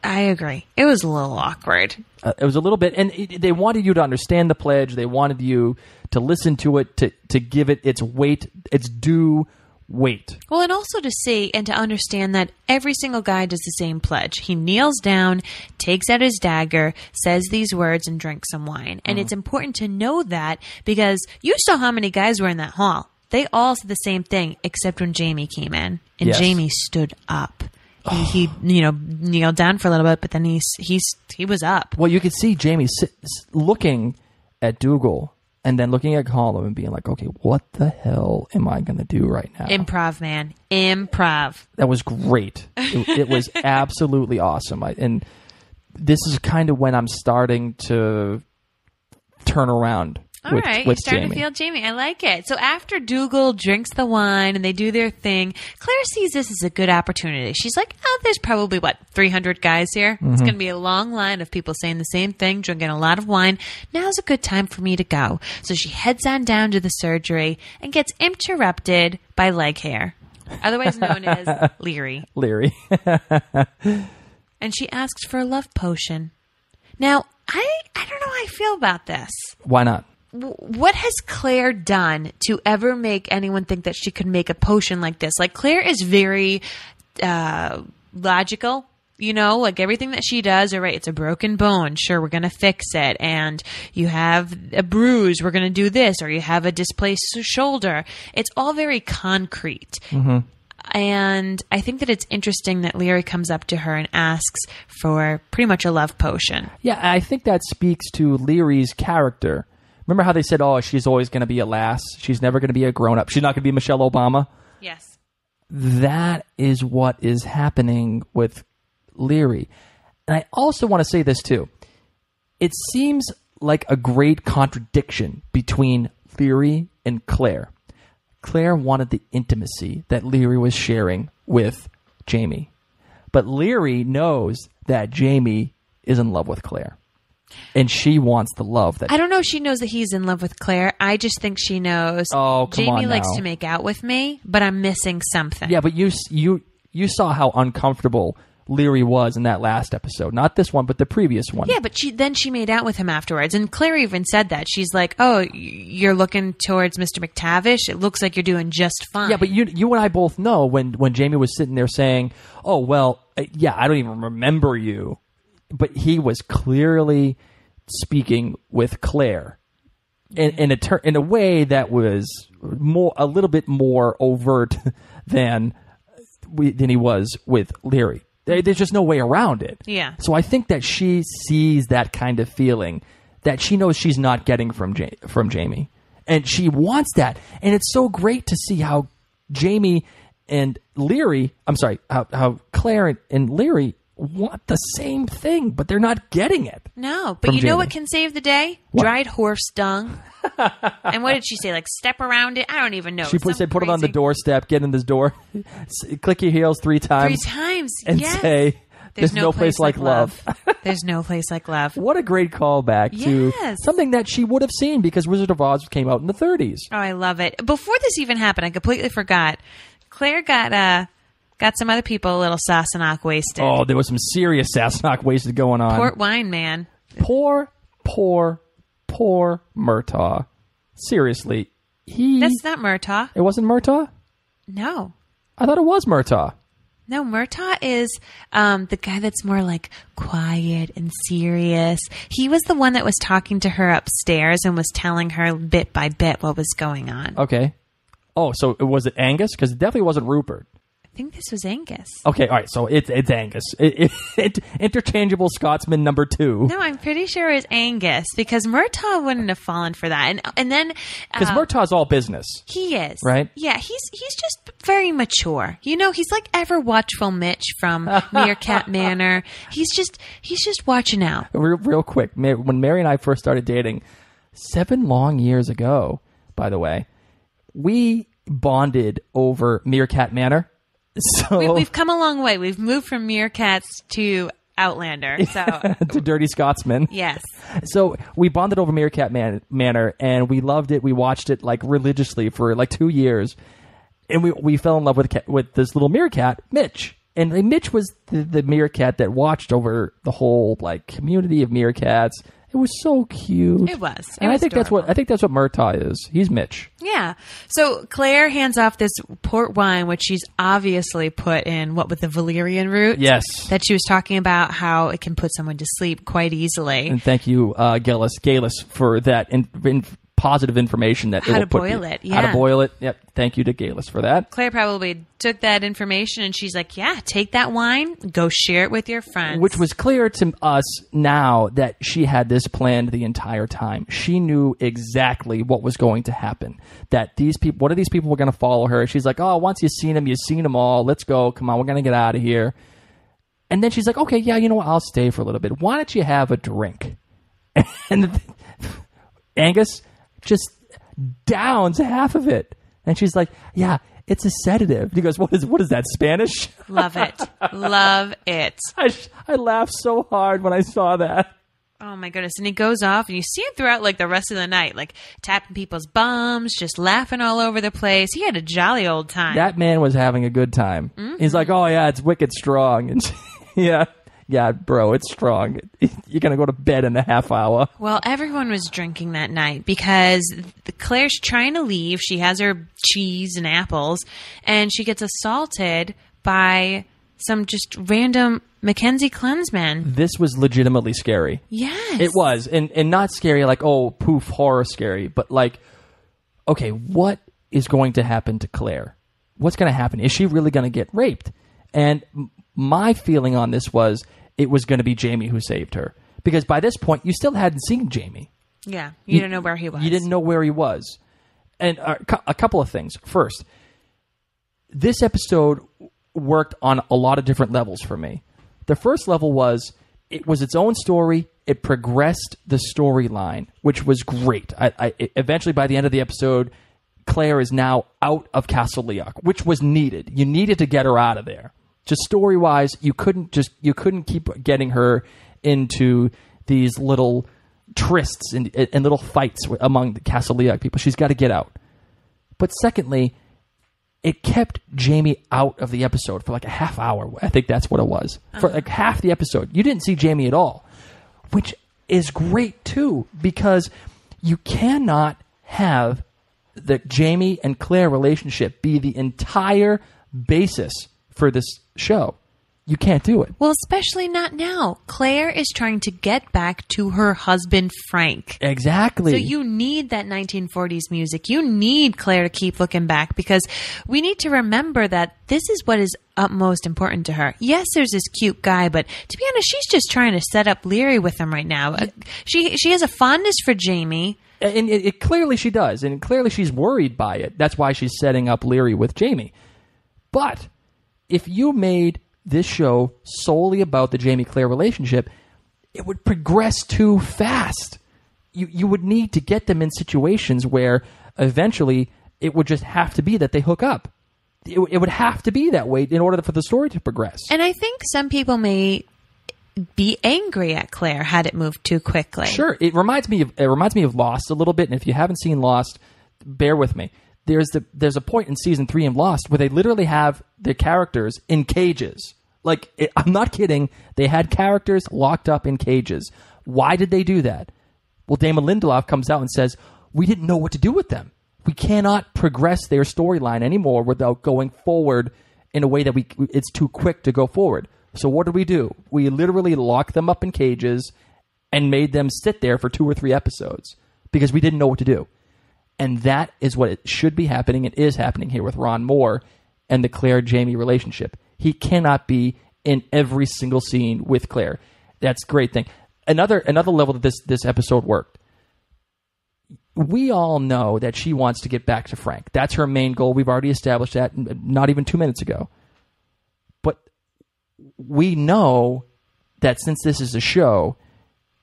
I agree. It was a little awkward. It was a little bit, and they wanted you to understand the pledge. They wanted you to listen to it, to give it its weight, its due weight. Well, and also to see and to understand that every single guy does the same pledge. He kneels down, takes out his dagger, says these words, and drinks some wine. And it's important to know that because you saw how many guys were in that hall. They all said the same thing, except when Jamie came in, and Yes. Jamie stood up. He kneeled down for a little bit, but then he was up. Well, you could see Jamie looking at Dougal and then looking at Colin and being like, okay, what the hell am I going to do right now? Improv, man. Improv. That was great. It was absolutely awesome. And this is kind of when I'm starting to turn around All right, with you're starting Jamie. to feel Jamie. I like it. So after Dougal drinks the wine and they do their thing, Claire sees this as a good opportunity. She's like, there's probably, 300 guys here? It's going to be a long line of people saying the same thing, drinking a lot of wine. Now's a good time for me to go. So she heads on down to the surgery and gets interrupted by leg hair, otherwise known as Leary. Leary. And she asks for a love potion. Now, I don't know how I feel about this. Why not? What has Claire done to ever make anyone think that she could make a potion like this? Like, Claire is very logical, like everything that she does. All right, it's a broken bone. Sure, we're going to fix it. And you have a bruise. We're going to do this. Or you have a displaced shoulder. It's all very concrete. Mm-hmm. And I think that it's interesting that Leary comes up to her and asks for pretty much a love potion. Yeah, I think that speaks to Leary's character. Remember how they said, she's always going to be a lass. She's never going to be a grown-up. She's not going to be Michelle Obama. Yes. That is what is happening with Leary. And I also want to say this, too. It seems like a great contradiction between Leary and Claire. Claire wanted the intimacy that Leary was sharing with Jamie. But Leary knows that Jamie is in love with Claire. And she wants the love that... I don't know if she knows that he's in love with Claire. I just think she knows on Jamie likes now. to make out with me, but I'm missing something. Yeah, but you saw how uncomfortable Leary was in that last episode. Not this one, but the previous one. Yeah, but she made out with him afterwards. And Claire even said that. She's like, you're looking towards Mr. McTavish? It looks like you're doing just fine. Yeah, but you and I both know when Jamie was sitting there saying, I don't even remember you. But he was clearly speaking with Claire in a way that was a little bit more overt than he was with Leary. There's just no way around it. Yeah. So I think that she sees that kind of feeling that she knows she's not getting from Jamie, and she wants that. And it's so great to see how Jamie and Leary, how Claire and Leary want the same thing, but they're not getting it. No, but you know what can save the day? What? Dried horse dung. And what did she say? Like, step around it? I don't even know. She said, put it on the doorstep, get in this door, click your heels 3 times. 3 times, and yes. say, there's no place like love. There's no place like love. What a great callback to something that she would have seen because Wizard of Oz came out in the 30s. Oh, I love it. Before this even happened, I completely forgot. Claire got some other people a little Sassenach wasted. Oh, there was some serious Sassenach wasted going on. Port wine, man. Poor Murtaugh. Seriously. That's not Murtaugh. It wasn't Murtaugh? No. I thought it was Murtaugh. No, Murtaugh is the guy that's more like quiet and serious. He was the one that was talking to her upstairs and was telling her bit by bit what was going on. Okay. Oh, so was it Angus? Because it definitely wasn't Rupert. I think this was Angus. Okay, all right, so it's Angus. Interchangeable Scotsman number 2. No, I'm pretty sure it was Angus because Murtaugh wouldn't have fallen for that. And then because Murtaugh's all business. He is, right? Yeah, he's just very mature. He's like ever watchful Mitch from Meerkat Manor. He's just watching out. Real quick, when Mary and I first started dating 7 long years ago, by the way, we bonded over Meerkat Manor. So we've come a long way. We've moved from Meerkats to Outlander. So to Dirty Scotsman. Yes. So we bonded over Meerkat Manor, and we loved it. We watched it like religiously for like 2 years. And we fell in love with this little meerkat, Mitch. And Mitch was the meerkat that watched over the whole like community of meerkats. It was so cute. It was. And I think that's what Murtaugh is. He's Mitch. Yeah. So Claire hands off this port wine, which she's obviously put in with the valerian root. Yes. That she was talking about how it can put someone to sleep quite easily. And thank you, Galus, for that positive information that How to boil it. Yeah. How to boil it. Yep. Thank you to Galus for that. Claire probably took that information and she's like, yeah, take that wine, go share it with your friends. Which was clear to us now that she had this planned the entire time. She knew exactly what was going to happen. That these people, one of these people were going to follow her. She's like, oh, once you've seen them all. Let's go. Come on, we're going to get out of here. And then she's like, okay, yeah, you know what? I'll stay for a little bit. Why don't you have a drink? And Angus just downs half of it. And she's like, yeah, it's a sedative. He goes, what is that, Spanish? Love it. Love it. I laughed so hard when I saw that. Oh my goodness. And he goes off and you see him throughout like the rest of the night, like tapping people's bums, just laughing all over the place. He had a jolly old time. That man was having a good time. Mm-hmm. He's like, oh yeah, it's wicked strong. And yeah, bro, it's strong. You're going to go to bed in a half hour. Well, everyone was drinking that night because Claire's trying to leave. She has her cheese and apples, and she gets assaulted by some just random Mackenzie Klensman. This was legitimately scary. Yes. It was. And not scary like, oh, poof, horror scary, but like, okay, what is going to happen to Claire? What's going to happen? Is she really going to get raped? And my feeling on this was it was going to be Jamie who saved her. Because by this point, you still hadn't seen Jamie. Yeah, you didn't know where he was. You didn't know where he was. And a couple of things. First, this episode worked on a lot of different levels for me. The first level was it was its own story. It progressed the storyline, which was great. Eventually, by the end of the episode, Claire is now out of Castle Leoch, which was needed. You needed to get her out of there. Just story-wise, you couldn't keep getting her into these little trysts and little fights among the Castle Leoch people. She's got to get out. But secondly, it kept Jamie out of the episode for like a half hour. I think that's what it was. For like half the episode. You didn't see Jamie at all, which is great too, because you cannot have the Jamie and Claire relationship be the entire basis for this show. You can't do it. Well, especially not now. Claire is trying to get back to her husband, Frank. Exactly. So you need that 1940s music. You need Claire to keep looking back, because we need to remember that this is what is utmost important to her. Yes, there's this cute guy, but to be honest, she's just trying to set up Leary with him right now. She has a fondness for Jamie. And it clearly she does. And clearly she's worried by it. That's why she's setting up Leary with Jamie. But if you made this show solely about the Jamie-Claire relationship, it would progress too fast. You would need to get them in situations where eventually it would just have to be that they hook up. It would have to be that way in order for the story to progress. And I think some people may be angry at Claire had it moved too quickly. Sure. It reminds me of Lost a little bit, and if you haven't seen Lost, bear with me. There's a point in season 3 in Lost where they literally have their characters in cages. Like, I'm not kidding. They had characters locked up in cages. Why did they do that? Well, Damon Lindelof comes out and says, we didn't know what to do with them. We cannot progress their storyline anymore without going forward in a way that it's too quick to go forward. So what do? We literally locked them up in cages and made them sit there for 2 or 3 episodes because we didn't know what to do. And that is what it should be happening. It is happening here with Ron Moore and the Claire-Jamie relationship. He cannot be in every single scene with Claire. That's a great thing. Another level that this episode worked. We all know that she wants to get back to Frank. That's her main goal. We've already established that not even 2 minutes ago. But we know that since this is a show,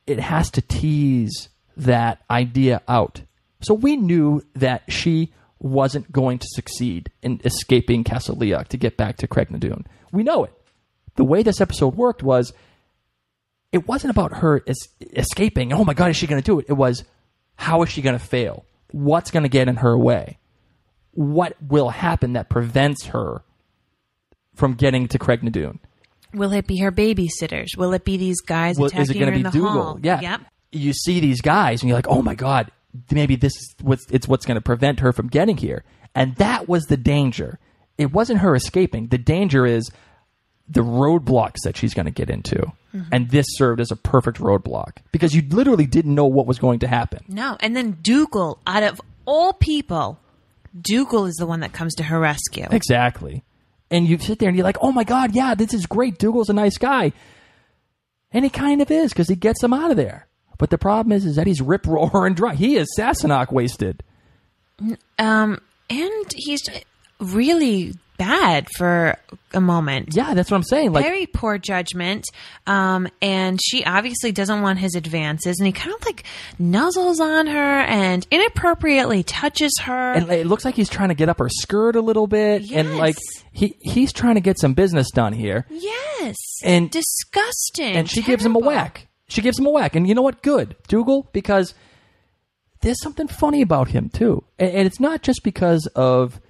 it has to tease that idea out. So we knew that she wasn't going to succeed in escaping Castle Leoch to get back to Craignadoon. We know it. The way this episode worked was, it wasn't about her escaping. Oh my God, is she going to do it? It was, how is she going to fail? What's going to get in her way? what will happen that prevents her from getting to Craig Nadoon. Will it be her babysitters? Will it be these guys Is attacking it going her to in be the Dougal? hall? Yeah. Yep. You see these guys, and you're like, oh my God, maybe this is what's going to prevent her from getting here. And that was the danger. It wasn't her escaping. The danger is the roadblocks that she's going to get into. Mm-hmm. And this served as a perfect roadblock because you literally didn't know what was going to happen. No. And then Dougal, out of all people, Dougal is the one that comes to her rescue. Exactly. And you sit there and you're like, oh my God, yeah, this is great. Dougal's a nice guy. And he kind of is because he gets them out of there. But the problem is that he's rip-roaring dry. He is Sassenach wasted. And he's really bad for a moment. Yeah, that's what I'm saying. Like, very poor judgment. And she obviously doesn't want his advances. And he kind of like nuzzles on her and inappropriately touches her. And it looks like he's trying to get up her skirt a little bit. Yes. And like he's trying to get some business done here. Yes. And disgusting. And she gives him a whack. She gives him a whack. And you know what? Good. Dougal, because there's something funny about him too. And it's not just because of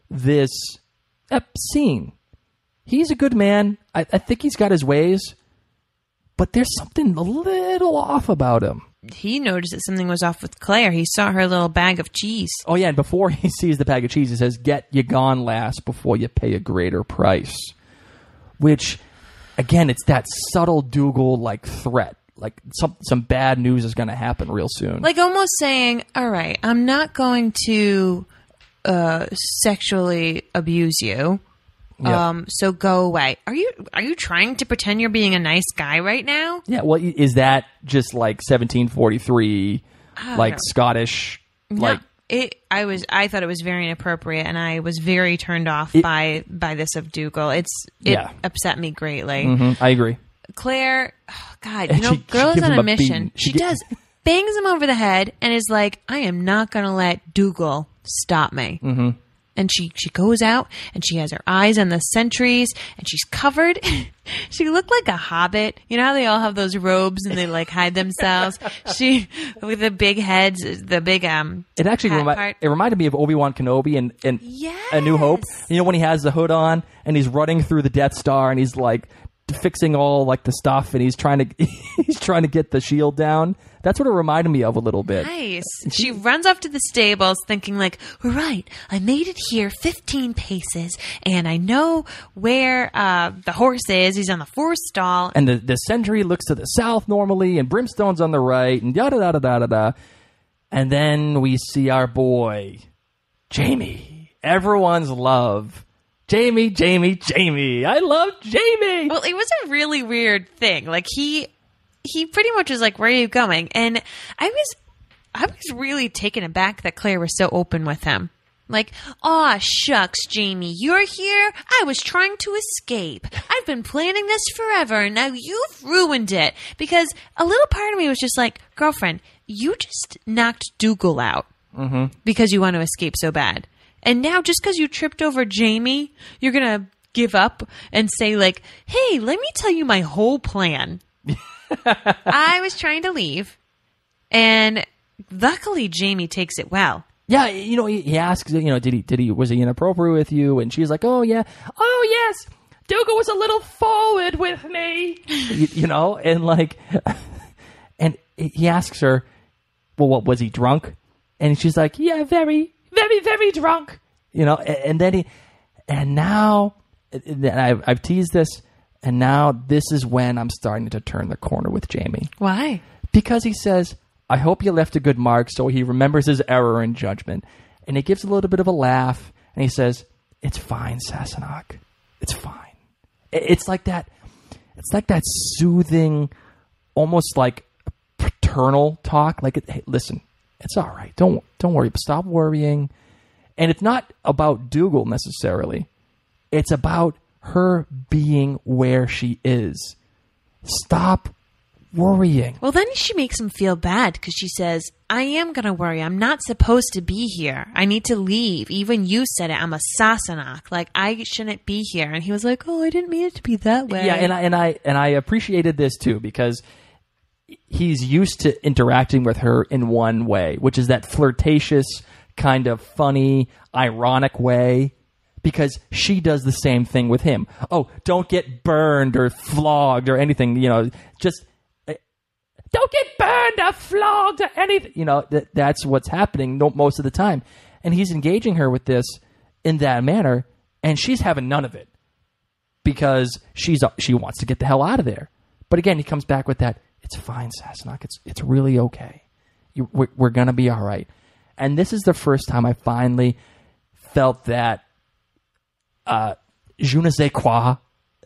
this scene. He's a good man. I think he's got his ways. But there's something a little off about him. He noticed that something was off with Claire. He saw her little bag of cheese. Oh, yeah, and before he sees the bag of cheese, he says, get you gone, lass, before you pay a greater price. Which, again, it's that subtle Dougal-like threat. Like, some bad news is going to happen real soon. Like, almost saying, all right, I'm not going to sexually abuse you. Yep. So go away. Are you trying to pretend you're being a nice guy right now? Yeah, well, is that just like 1743, like Scottish, like... No, I thought it was very inappropriate, and I was very turned off by this of Dougal. It upset me greatly. Mm-hmm, I agree. Claire, oh God, And she girls gives on him a a mission. beating. She does. Bangs him over the head and is like, I am not going to let Dougal stop me. Mm-hmm. And she goes out and she has her eyes on the sentries and she's covered. She looked like a hobbit. You know how they all have those robes and they like hide themselves? She, with the big heads, the big It actually it reminded me of Obi-Wan Kenobi and yes. A New Hope. You know, when he has the hood on and he's running through the Death Star and he's like fixing all like the stuff and he's trying to get the shield down. That's what it reminded me of a little bit. Nice. She runs off to the stables thinking like, all right, I made it here 15 paces and I know where the horse is. He's on the fourth stall. And the sentry looks to the south normally and Brimstone's on the right and da-da-da-da-da-da. And then we see our boy, Jamie. Everyone's love. Jamie. I love Jamie. Well, it was a really weird thing. Like he pretty much was like, where are you going? And I was really taken aback that Claire was so open with him. Like, aw, shucks, Jamie, you're here? I was trying to escape. I've been planning this forever, and now you've ruined it. Because a little part of me was just like, girlfriend, you just knocked Dougal out because you want to escape so bad. And now just because you tripped over Jamie, you're going to give up and say like, hey, let me tell you my whole plan. I was trying to leave, and luckily Jamie takes it well. Yeah, you know, he asks, you know, was he inappropriate with you? And she's like, oh yeah, oh yes, Dougal was a little forward with me, you know, and like, and he asks her, well, what was he drunk? And she's like, yeah, very, very, very drunk, you know, and now I've teased this. And now this is when I'm starting to turn the corner with Jamie. Why? Because he says, I hope you left a good mark so he remembers his error in judgment. And he gives a little bit of a laugh. And he says, it's fine, Sassenach. It's fine. It's like that soothing, almost like paternal talk. Like, hey, listen, it's all right. Don't worry. Stop worrying. And it's not about Dougal necessarily. It's about her being where she is. Stop worrying. Well, then she makes him feel bad because she says, I am going to worry. I'm not supposed to be here. I need to leave. Even you said it. I'm a Sassenach. Like, I shouldn't be here. And he was like, oh, I didn't mean it to be that way. Yeah, and I appreciated this too because he's used to interacting with her in one way, which is that flirtatious kind of funny, ironic way, because she does the same thing with him. Oh, don't get burned or flogged or anything, just don't get burned or flogged or anything. That's what's happening most of the time. And he's engaging her with this in that manner, and she's having none of it because she wants to get the hell out of there. But again, he comes back with that, it's fine, Sassenach. It's really okay. We're going to be all right. And this is the first time I finally felt that je ne sais quoi,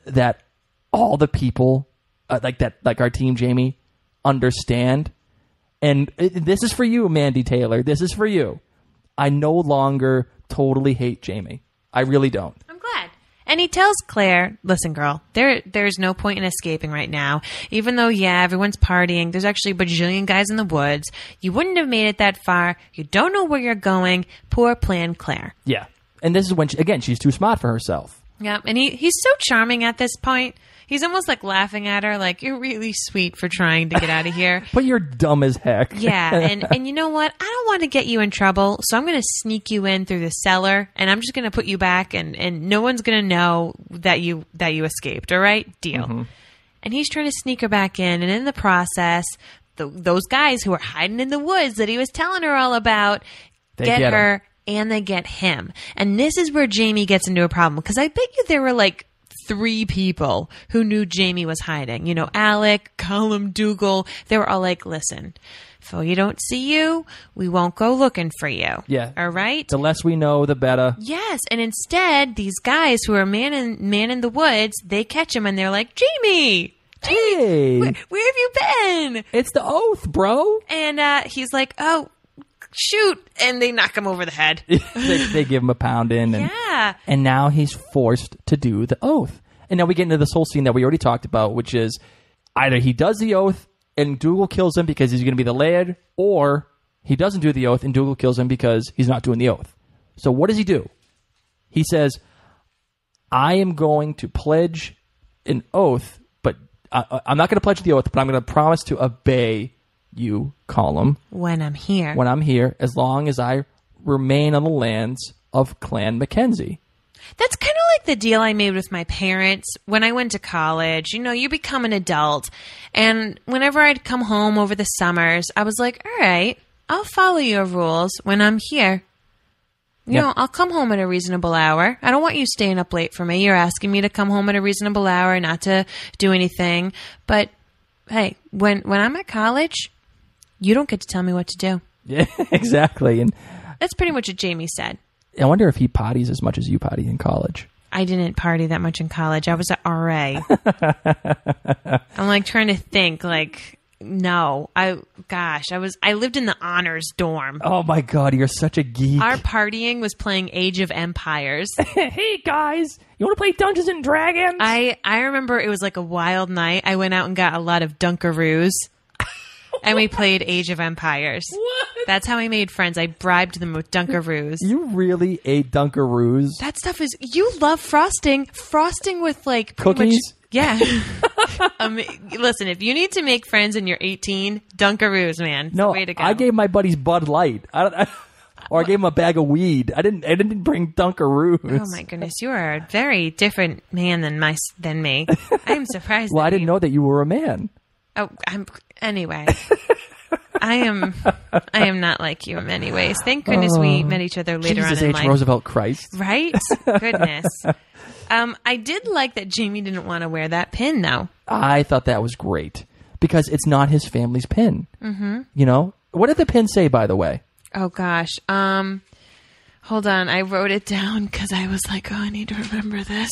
that all the people, like our team Jamie, understand. And this is for you, Mandy Taylor. This is for you. I no longer totally hate Jamie. I really don't. I'm glad. And he tells Claire, listen, girl, there's no point in escaping right now. Even though, everyone's partying, there's actually a bajillion guys in the woods. You wouldn't have made it that far. You don't know where you're going. Poor plan, Claire. Yeah. And this is when, she's too smart for herself. Yeah. And he's so charming at this point. He's almost like laughing at her, like, you're really sweet for trying to get out of here. But you're dumb as heck. Yeah, and you know what? I don't want to get you in trouble, so I'm going to sneak you in through the cellar, and I'm just going to put you back, and no one's going to know that you escaped, all right? Deal. Mm-hmm. And he's trying to sneak her back in, and in the process, those guys who are hiding in the woods that he was telling her all about get her, and they get him. And this is where Jamie gets into a problem, because I bet you there were, like, 3 people who knew Jamie was hiding. Alec, Cullum, Dougal. They were all like, listen, if you don't see you, we won't go looking for you. Yeah. All right? The less we know, the better. Yes. And instead, these guys who are man in the woods, they catch him and they're like, Jamie, hey, where have you been? It's the oath, bro. And he's like, oh, shoot. And they knock him over the head. they give him a pound in. And now he's forced to do the oath. And now we get into this whole scene that we already talked about, which is either he does the oath and Dougal kills him because he's going to be the laird, or he doesn't do the oath and Dougal kills him because he's not doing the oath. So what does he do? He says, I am going to pledge an oath, but I'm not going to pledge the oath, but I'm going to promise to obey you, Colum. When I'm here, as long as I remain on the lands of Clan Mackenzie. That's kind of like the deal I made with my parents when I went to college. You become an adult. And whenever I'd come home over the summers, I was like, all right, I'll follow your rules when I'm here. I'll come home at a reasonable hour. I don't want you staying up late for me. You're asking me to come home at a reasonable hour, not to do anything. But, hey, when I'm at college, you don't get to tell me what to do. Yeah, exactly. And that's pretty much what Jamie said. I wonder if he potties as much as you potty in college. I didn't party that much in college. I was at RA. I'm like trying to think, like, no. I lived in the honors dorm. Oh my God, you're such a geek. Our partying was playing Age of Empires. Hey guys, you want to play Dungeons and Dragons? I remember it was like a wild night. I went out and got a lot of Dunkaroos. And we played Age of Empires. What? That's how I made friends. I bribed them with Dunkaroos. You really ate Dunkaroos? That stuff is... You love frosting. Frosting with, like... Cookies? Yeah. Listen, if you need to make friends and you're 18, Dunkaroos, man. No, way to go. I gave my buddies Bud Light. I gave him a bag of weed. I didn't bring Dunkaroos. Oh, my goodness. You are a very different man than me. I'm surprised. Well, I didn't know that you were a man. Oh, anyway, I am not like you in many ways. Thank goodness we met each other later Jesus on in H. life. Roosevelt Christ. Right? Goodness. I did like that Jamie didn't want to wear that pin, though. I thought that was great because it's not his family's pin. Mm-hmm. What did the pin say, by the way? Oh gosh. Hold on. I wrote it down because I was like, oh, I need to remember this.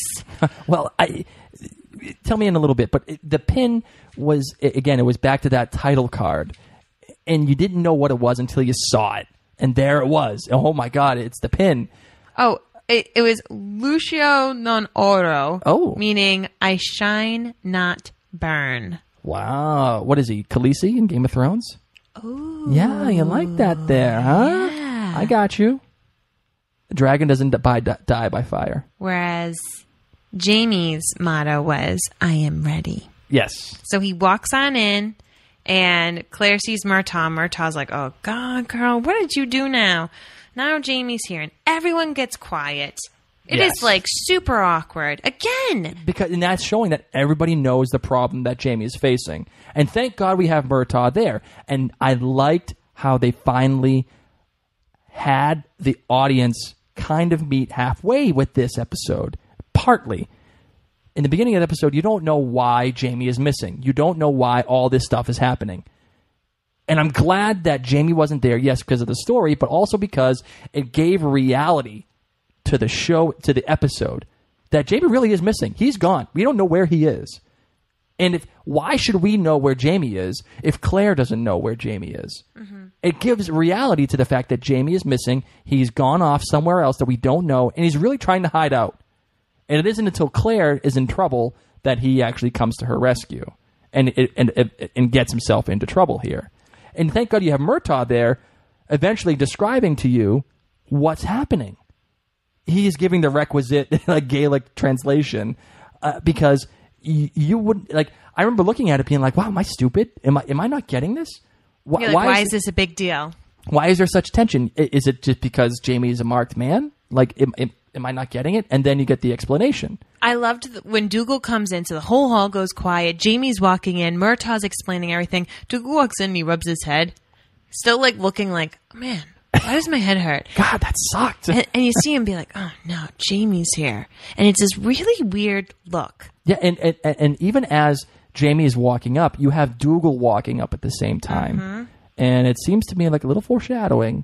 Well, tell me in a little bit, but the pin was, again, it was back to that title card, and you didn't know what it was until you saw it, and there it was. Oh my God, it's the pin. Oh, it was Lucio non oro. Oh. Meaning I shine, not burn. Wow. What is he, Khaleesi in Game of Thrones? Oh. Yeah, you like that there, huh? Yeah. I got you. The dragon doesn't die by fire. Whereas Jamie's motto was, I am ready. Yes. So he walks on in, and Claire sees Murtaugh. Murtaugh's like, oh, God, girl, what did you do now? Now Jamie's here, and everyone gets quiet. It Yes. is like super awkward again. And that's showing that everybody knows the problem that Jamie is facing. And thank God we have Murtaugh there. And I liked how they finally had the audience kind of meet halfway with this episode. Partly. In the beginning of the episode, you don't know why Jamie is missing. You don't know why all this stuff is happening. And I'm glad that Jamie wasn't there, yes, because of the story, but also because it gave reality to the show, to the episode, that Jamie really is missing. He's gone. We don't know where he is. And why should we know where Jamie is if Claire doesn't know where Jamie is? Mm-hmm. It gives reality to the fact that Jamie is missing. He's gone off somewhere else that we don't know, and he's really trying to hide out. And it isn't until Claire is in trouble that he actually comes to her rescue and gets himself into trouble here. And thank God you have Murtaugh there eventually describing to you what's happening. He is giving the requisite Gaelic translation because you wouldn't like. I remember looking at it being like, "Wow, am I stupid? Am I not getting this? Why is this a big deal? Why is there such tension? Is it just because Jamie is a marked man? Like, am I not getting it?" And then you get the explanation. I loved when Dougal comes in, so the whole hall goes quiet. Jamie's walking in. Murtaugh's explaining everything. Dougal walks in and he rubs his head. Still looking like, man, why does my head hurt? God, that sucked. And you see him be like, oh no, Jamie's here. And it's this really weird look. Yeah, and even as Jamie is walking up, you have Dougal walking up at the same time. Mm-hmm. And it seems to me like a little foreshadowing.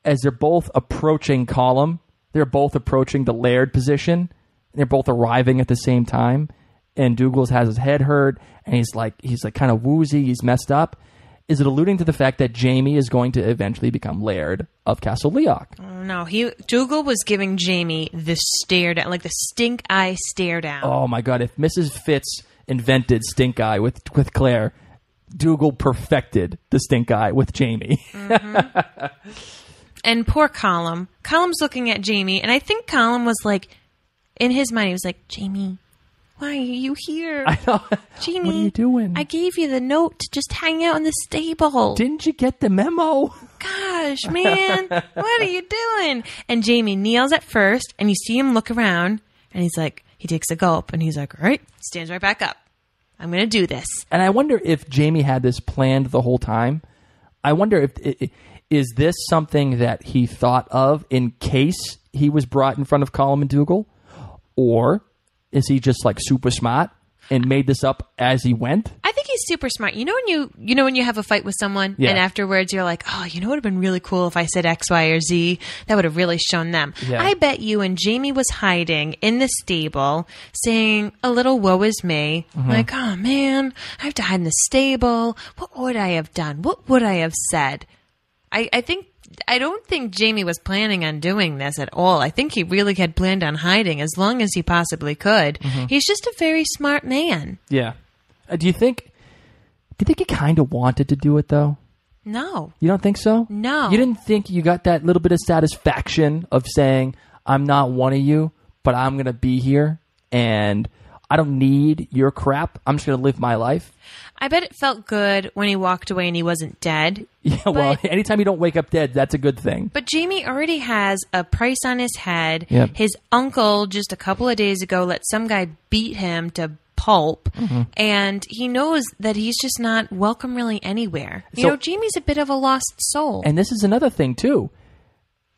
As they're both approaching Column, they're both approaching the Laird position. They're both arriving at the same time. And Dougal's has his head hurt, and he's kind of woozy, he's messed up. Is it alluding to the fact that Jamie is going to eventually become Laird of Castle Leoch? Oh, no, Dougal was giving Jamie the stare down, like the stink eye stare down. Oh my God! If Mrs. Fitz invented stink eye with Claire, Dougal perfected the stink eye with Jamie. Mm-hmm. And poor Column. Column's looking at Jamie, and I think Column was like, in his mind, he was like, Jamie, why are you here? I know. Jamie, what are you doing? I gave you the note to just hang out in the stable. Didn't you get the memo? Gosh, man, what are you doing? And Jamie kneels at first, and you see him look around, and he's like, he takes a gulp, and he's like, all right, stands right back up. I'm going to do this. And I wonder if Jamie had this planned the whole time. I wonder if is this something that he thought of in case he was brought in front of Colum and Dougal? Or is he just super smart and made this up as he went? I think he's super smart. You know when you have a fight with someone and afterwards you're like, oh, you know what would have been really cool if I said X, Y, or Z? That would have really shown them. Yeah. I bet you when Jamie was hiding in the stable saying a little woe is me, like, oh man, I have to hide in the stable. What would I have done? What would I have said? I don't think Jamie was planning on doing this at all. I think he really had planned on hiding as long as he possibly could. Mm-hmm. He's just a very smart man. Yeah. Do you think he kind of wanted to do it, though? No. You don't think so? No. You didn't think you got that little bit of satisfaction of saying, I'm not one of you, but I'm going to be here, and I don't need your crap. I'm just going to live my life? I bet it felt good when he walked away and he wasn't dead. Yeah, well, anytime you don't wake up dead, that's a good thing. But Jamie already has a price on his head. Yep. His uncle, just a couple of days ago, let some guy beat him to pulp. Mm-hmm. And he knows that he's just not welcome really anywhere. You know, Jamie's a bit of a lost soul. And this is another thing, too.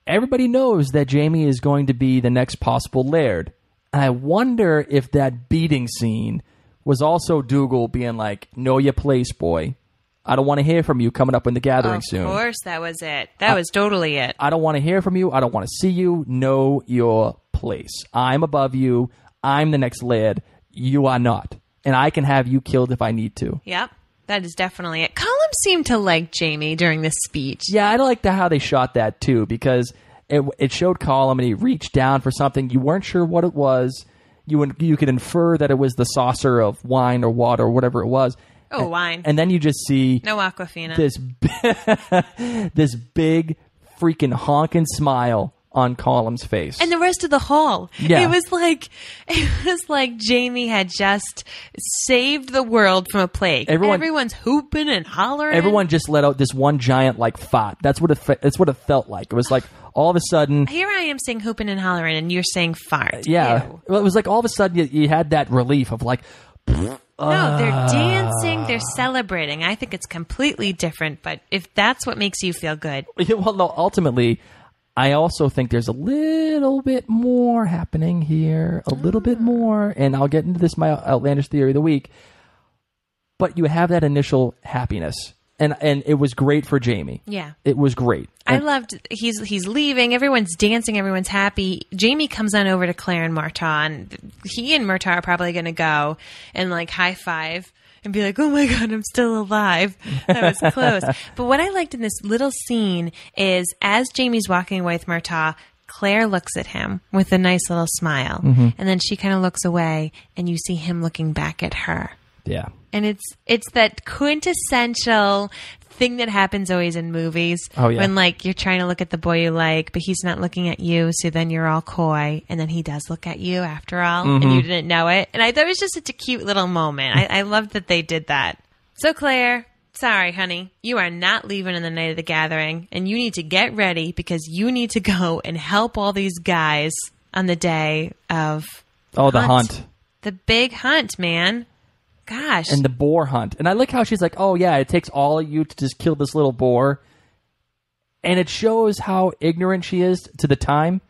Everybody knows that Jamie is going to be the next possible Laird. And I wonder if that beating scene was also Dougal being like, know your place, boy. I don't want to hear from you coming up in the gathering soon. Of course, that was it. That was totally it. I don't want to hear from you. I don't want to see you. Know your place. I'm above you. I'm the next Laird. You are not. And I can have you killed if I need to. Yep. That is definitely it. Colum seemed to like Jamie during this speech. Yeah, I like how they shot that, too, because it showed Colum and he reached down for something. You weren't sure what it was. You could infer that it was the saucer of wine or water or whatever it was. Oh, wine. And then you just see... No Aquafina. This big freaking honking smile on Colum's face. And the rest of the hall. Yeah. It was like Jamie had just saved the world from a plague. Everyone's hooping and hollering. Everyone just let out this one giant like fart. That's what it felt like. It was like all of a sudden. Here I am saying hooping and hollering, and you're saying fart. Yeah. Ew. Well, it was like all of a sudden you had that relief of like. No, they're dancing. They're celebrating. I think it's completely different. But if that's what makes you feel good, Well, no. Ultimately, I also think there's a little bit more happening here. A little bit more, and I'll get into this my outlandish theory of the week. But you have that initial happiness, and it was great for Jamie. Yeah, it was great. I loved. He's leaving. Everyone's dancing. Everyone's happy. Jamie comes on over to Claire and Murtaugh, and he and Murtaugh are probably going to go and like high five and be like, "Oh my God, I'm still alive." That was close. But what I liked in this little scene is as Jamie's walking away with Murtaugh, Claire looks at him with a nice little smile, and then she kind of looks away, and you see him looking back at her. Yeah. And it's that quintessential thing that happens always in movies. Oh, yeah. When like you're trying to look at the boy you like, but he's not looking at you, so then you're all coy, and then he does look at you after all, and you didn't know it. And I thought it was just such a cute little moment. I loved that they did that. So Claire, sorry, honey, you are not leaving on the night of the gathering, and you need to get ready because you need to go and help all these guys on the day of the hunt. The big hunt, man. Gosh. And the boar hunt. And I like how she's like, oh, yeah, it takes all of you to just kill this little boar. And it shows how ignorant she is to the time.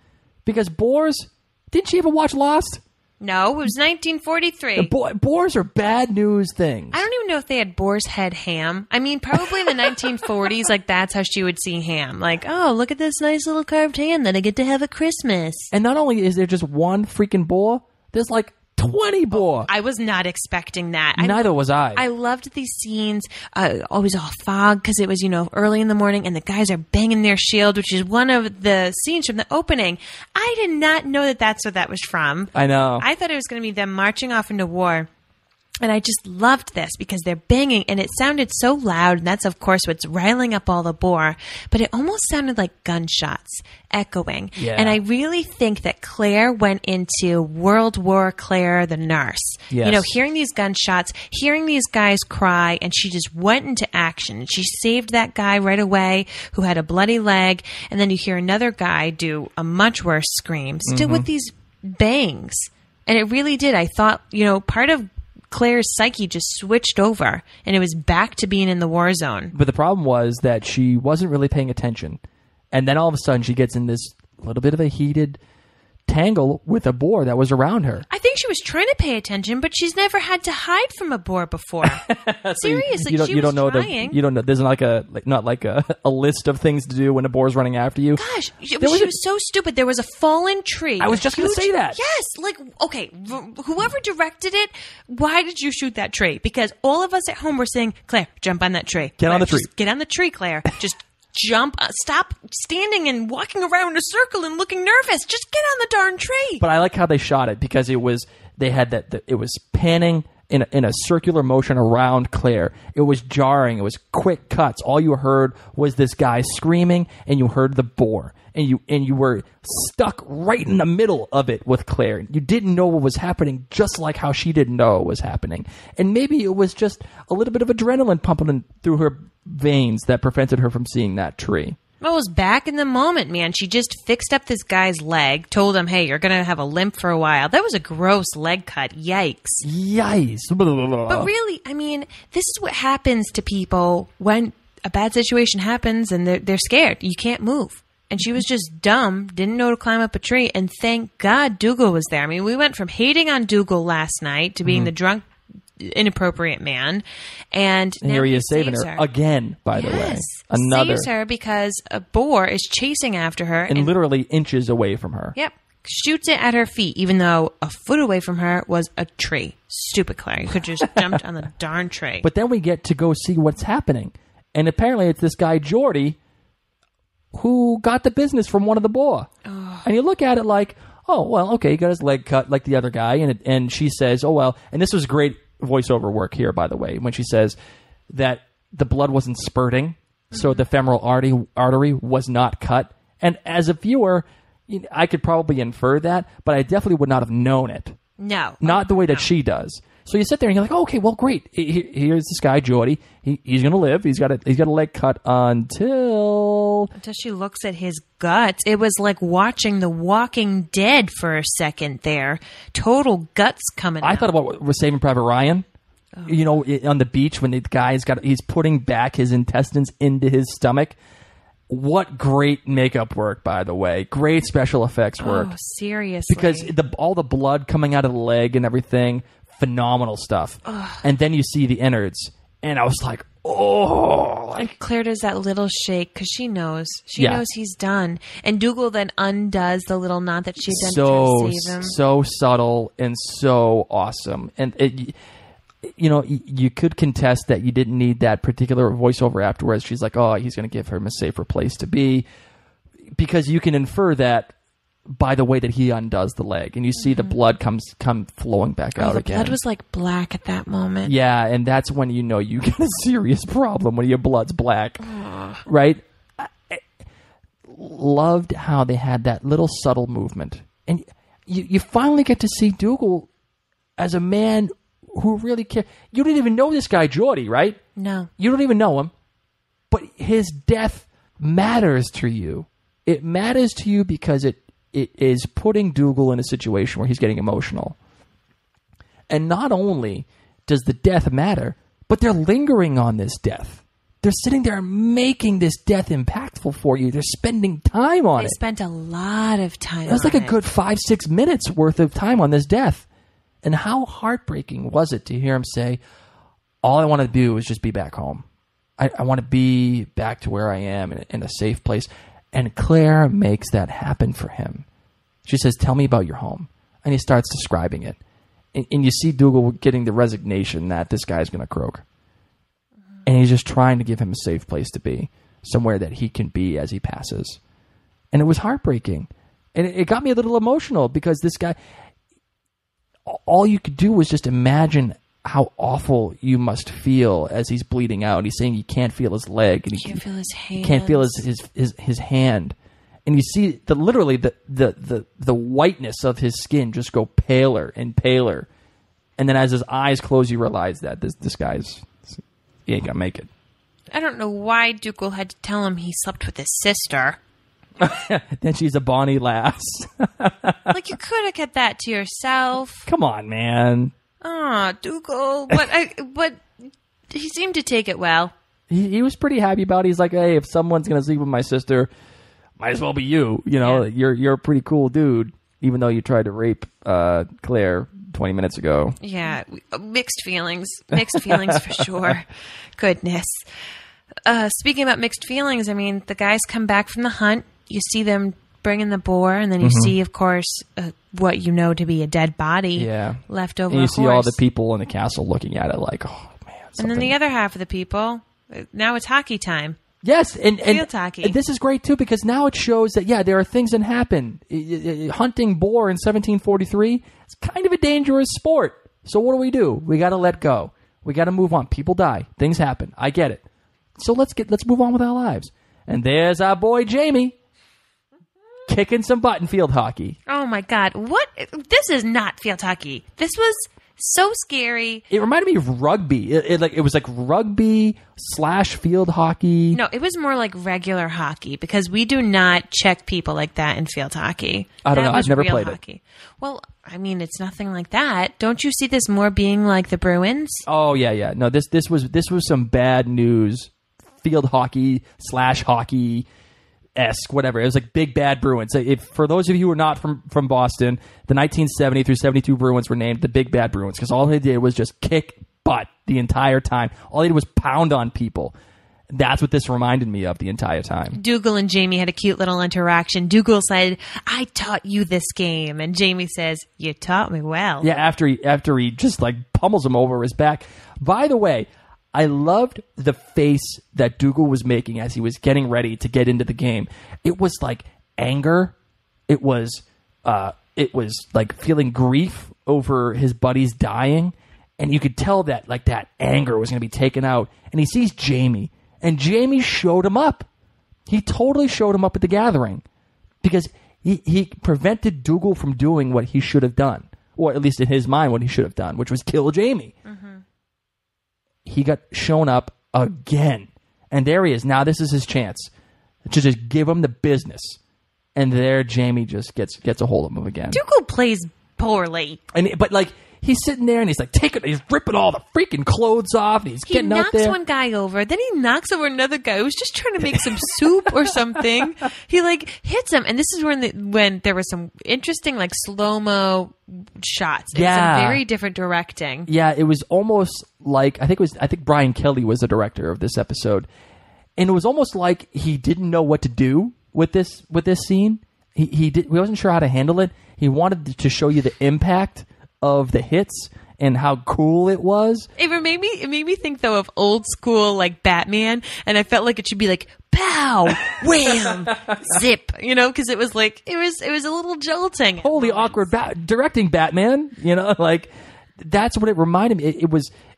Because boars, didn't she ever watch Lost? No, it was 1943. Boars are bad news things. I don't even know if they had boar's head ham. I mean, probably in the 1940s, like that's how she would see ham. Like, oh, look at this nice little carved ham that I get to have at Christmas. And not only is there just one freaking boar, there's like 20 boar. I was not expecting that. Neither was I. I loved these scenes. Always all fog because it was, early in the morning and the guys are banging their shield, which is one of the scenes from the opening. I did not know that that's what that was from. I know. I thought it was going to be them marching off into war. And I just loved this because they're banging and it sounded so loud. And that's, of course, what's riling up all the boar. But it almost sounded like gunshots echoing. Yeah. And I really think that Claire went into World War Claire the nurse. Yes. Hearing these gunshots, hearing these guys cry, and she just went into action. And she saved that guy right away who had a bloody leg. And then you hear another guy do a much worse scream, still with these bangs. And it really did. I thought, part of Claire's psyche just switched over and it was back to being in the war zone. But the problem was that she wasn't really paying attention. And then all of a sudden she gets in this little bit of a heated tangle with a boar that was around her. I think she was trying to pay attention, but she's never had to hide from a boar before. Seriously, you don't know trying. you don't know. There's not like a list of things to do when a boar's running after you. Gosh, she was so stupid. There was a fallen tree. I was just going to say that. Yes, okay, whoever directed it, why did you shoot that tree? Because all of us at home were saying, Claire, jump on that tree. Get on the tree. Just get on the tree, Claire. Just jump. Stop standing and walking around in a circle and looking nervous. Just get on the darn tree. But I like how they shot it because it was panning in a circular motion around Claire. It was jarring. It was quick cuts. All you heard was this guy screaming, and you heard the boar, and you were stuck right in the middle of it with Claire. You didn't know what was happening, just like how she didn't know it was happening. And maybe it was just a little bit of adrenaline pumping through her veins that prevented her from seeing that tree. Well, it was back in the moment, man. She just fixed up this guy's leg, told him, hey, you're going to have a limp for a while. That was a gross leg cut. Yikes. But really, I mean, this is what happens to people when a bad situation happens and they're scared. You can't move. And she was just dumb, didn't know to climb up a tree, and thank God Dougal was there. I mean, we went from hating on Dougal last night to being the drunk, inappropriate man, and now here he is saving her again, by the way. Another saves her because a boar is chasing after her and literally inches away from her. Yep. Shoots it at her feet, even though a foot away from her was a tree. Stupid Claire. You could just jumped on the darn tree. But then we get to go see what's happening. And apparently it's this guy, Geordie, who got the business from one of the boar. Oh. And you look at it like, oh, well, okay, he got his leg cut like the other guy. And she says, oh, well, and this was great voiceover work here, by the way, when she says that the blood wasn't spurting, so the femoral artery was not cut. And as a viewer, I could probably infer that, but I definitely would not have known it. No. Not the way that she does. So you sit there and you're like, oh, okay, well, great. Here's this guy, Geordie. He's going to live. He's got a leg cut until she looks at his guts. It was like watching The Walking Dead for a second there. Total guts coming out. I thought about was Saving Private Ryan. Oh. You know, on the beach when the guy's he's putting back his intestines into his stomach. What great makeup work, by the way. Great special effects work. Oh, seriously. Because all the blood coming out of the leg and everything, phenomenal stuff. Ugh. And then you see the innards, and I was like, oh. And Claire does that little shake because she knows. She knows he's done. And Dougal then undoes the little knot that she'd done to try to save him. So subtle and so awesome. And you could contest that you didn't need that particular voiceover afterwards. She's like, oh, he's going to give her a safer place to be. Because you can infer that by the way that he undoes the leg. And you see the blood come flowing back out again. The blood was like black at that moment. Yeah, and that's when you know you got a serious problem when your blood's black. Right? I loved how they had that little subtle movement. And you finally get to see Dougal as a man who really cares. You didn't even know this guy, Geordie, right? No. You don't even know him. But his death matters to you. It matters to you because it is putting Dougal in a situation where he's getting emotional. And not only does the death matter, but they're lingering on this death. They're sitting there making this death impactful for you. They're spending time on it. They spent a lot of time on it. It was like a good 5-6 minutes worth of time on this death. And how heartbreaking was it to hear him say, all I want to do is just be back home. I want to be back to where I am in a safe place. And Claire makes that happen for him. She says, tell me about your home. And he starts describing it. And you see Dougal getting the resignation that this guy's going to croak. And he's just trying to give him a safe place to be, somewhere that he can be as he passes. And it was heartbreaking. And it got me a little emotional because this guy... all you could do was just imagine how awful you must feel as he's bleeding out. He's saying he can't feel his leg, and he can't feel his hand. He can't feel his hand, and you see literally the whiteness of his skin just go paler and paler, and then as his eyes close, you realize that this guy's he ain't gonna make it. I don't know why Dougal had to tell him he slept with his sister. Then she's a bonny lass. Like, you could have kept that to yourself. Come on, man. Oh, Dougal. But he seemed to take it well. He was pretty happy about it. He's like, hey, if someone's going to sleep with my sister, might as well be you. You know, you're a pretty cool dude, even though you tried to rape Claire 20 minutes ago. Yeah, mixed feelings. Mixed feelings for sure. Goodness. Speaking about mixed feelings, I mean, the guys come back from the hunt. You see them bringing the boar, and then you see, of course, what you know to be a dead body left over. And you see all the people in the castle looking at it like, oh, man. And then the other half of the people, now it's hockey time. Yes, and Field hockey. And this is great, too, because now it shows that, there are things that happen. Hunting boar in 1743, it's kind of a dangerous sport. So what do? We got to let go. We got to move on. People die. Things happen. I get it. So let's move on with our lives. And there's our boy Jamie kicking some butt in field hockey. Oh my God! What? This is not field hockey. This was so scary. It reminded me of rugby. It was like rugby / field hockey. No, it was more like regular hockey because we do not check people like that in field hockey. I don't know. I've never played hockey. It. Well, I mean, it's nothing like that. Don't you see this more being like the Bruins? Oh yeah. No, this was some bad news. Field hockey / hockey-esque, whatever. It was like big bad Bruins. For those of you who are not from Boston, the 1970 through 72 Bruins were named the big bad Bruins because all they did was just kick butt the entire time. All they did was pound on people. That's what this reminded me of the entire time. Dougal and Jamie had a cute little interaction. Dougal said, I taught you this game. And Jamie says, you taught me well. Yeah, after he just like pummels him over his back. By the way, I loved the face that Dougal was making as he was getting ready to get into the game. It was like anger. It was like feeling grief over his buddies dying. And you could tell that like that anger was going to be taken out. And he sees Jamie. And Jamie showed him up. He totally showed him up at the gathering. Because He prevented Dougal from doing what he should have done, or at least in his mind, what he should have done, which was kill Jamie. He got shown up again, and there he is. Now this is his chance to just give him the business, and there Jamie just gets a hold of him again. Dougal plays poorly. But like he's sitting there and he's like he's ripping all the freaking clothes off. And he's getting out there. He knocks one guy over, then he knocks over another guy who's just trying to make some soup or something. He like hits him, and this is when there was some interesting like slow-mo shots. It was some very different directing. Yeah, it was almost like I think Brian Kelly was the director of this episode, and it was almost like he didn't know what to do with this scene. He wasn't sure how to handle it. He wanted to show you the impact of the hits and how cool it was. It made me think though of old school like Batman, and I felt like it should be like pow, wham, zip, because it was like it was a little jolting. Holy awkward directing Batman, like that's what it reminded me.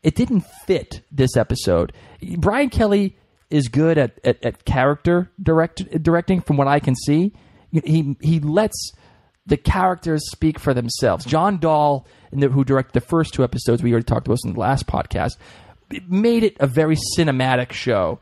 It didn't fit this episode. Brian Kelly is good at character directing, from what I can see. He lets the characters speak for themselves. John Dahl, who directed the first 2 episodes we already talked about in the last podcast, made it a very cinematic show.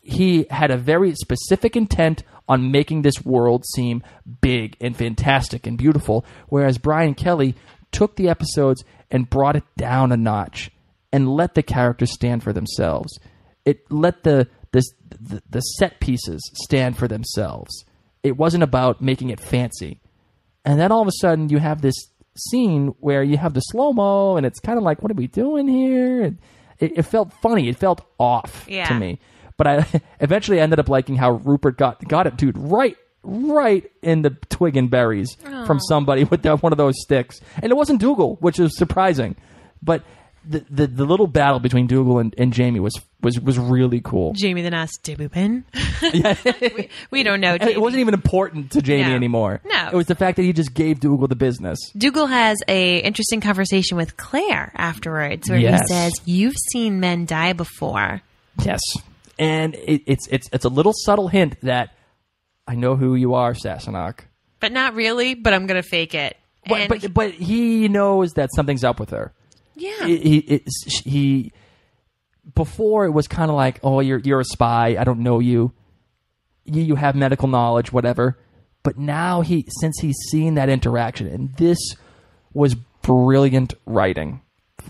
He had a very specific intent on making this world seem big and fantastic and beautiful, whereas Brian Kelly took the episodes and brought it down a notch and let the characters stand for themselves. It let the set pieces stand for themselves. It wasn't about making it fancy. And then all of a sudden you have this scene where you have the slow-mo and it's kind of like, what are we doing here? And it felt funny. It felt off to me. But I eventually ended up liking how Rupert got it, dude, right in the twig and berries from somebody with one of those sticks. And it wasn't Dougal, which is surprising. But the little battle between Dougal and Jamie was really cool. Jamie the nasty Boopin. Yeah. we don't know Jamie. It wasn't even important to Jamie anymore. No. It was the fact that he just gave Dougal the business. Dougal has a interesting conversation with Claire afterwards where he says, "You've seen men die before." Yes. And it's a little subtle hint that I know who you are, Sassenach. But not really, but I'm going to fake it. But he knows that something's up with her. Yeah. He before it was kind of like, oh, you're a spy. I don't know you. You have medical knowledge, whatever. But now since he's seen that interaction, and this was brilliant writing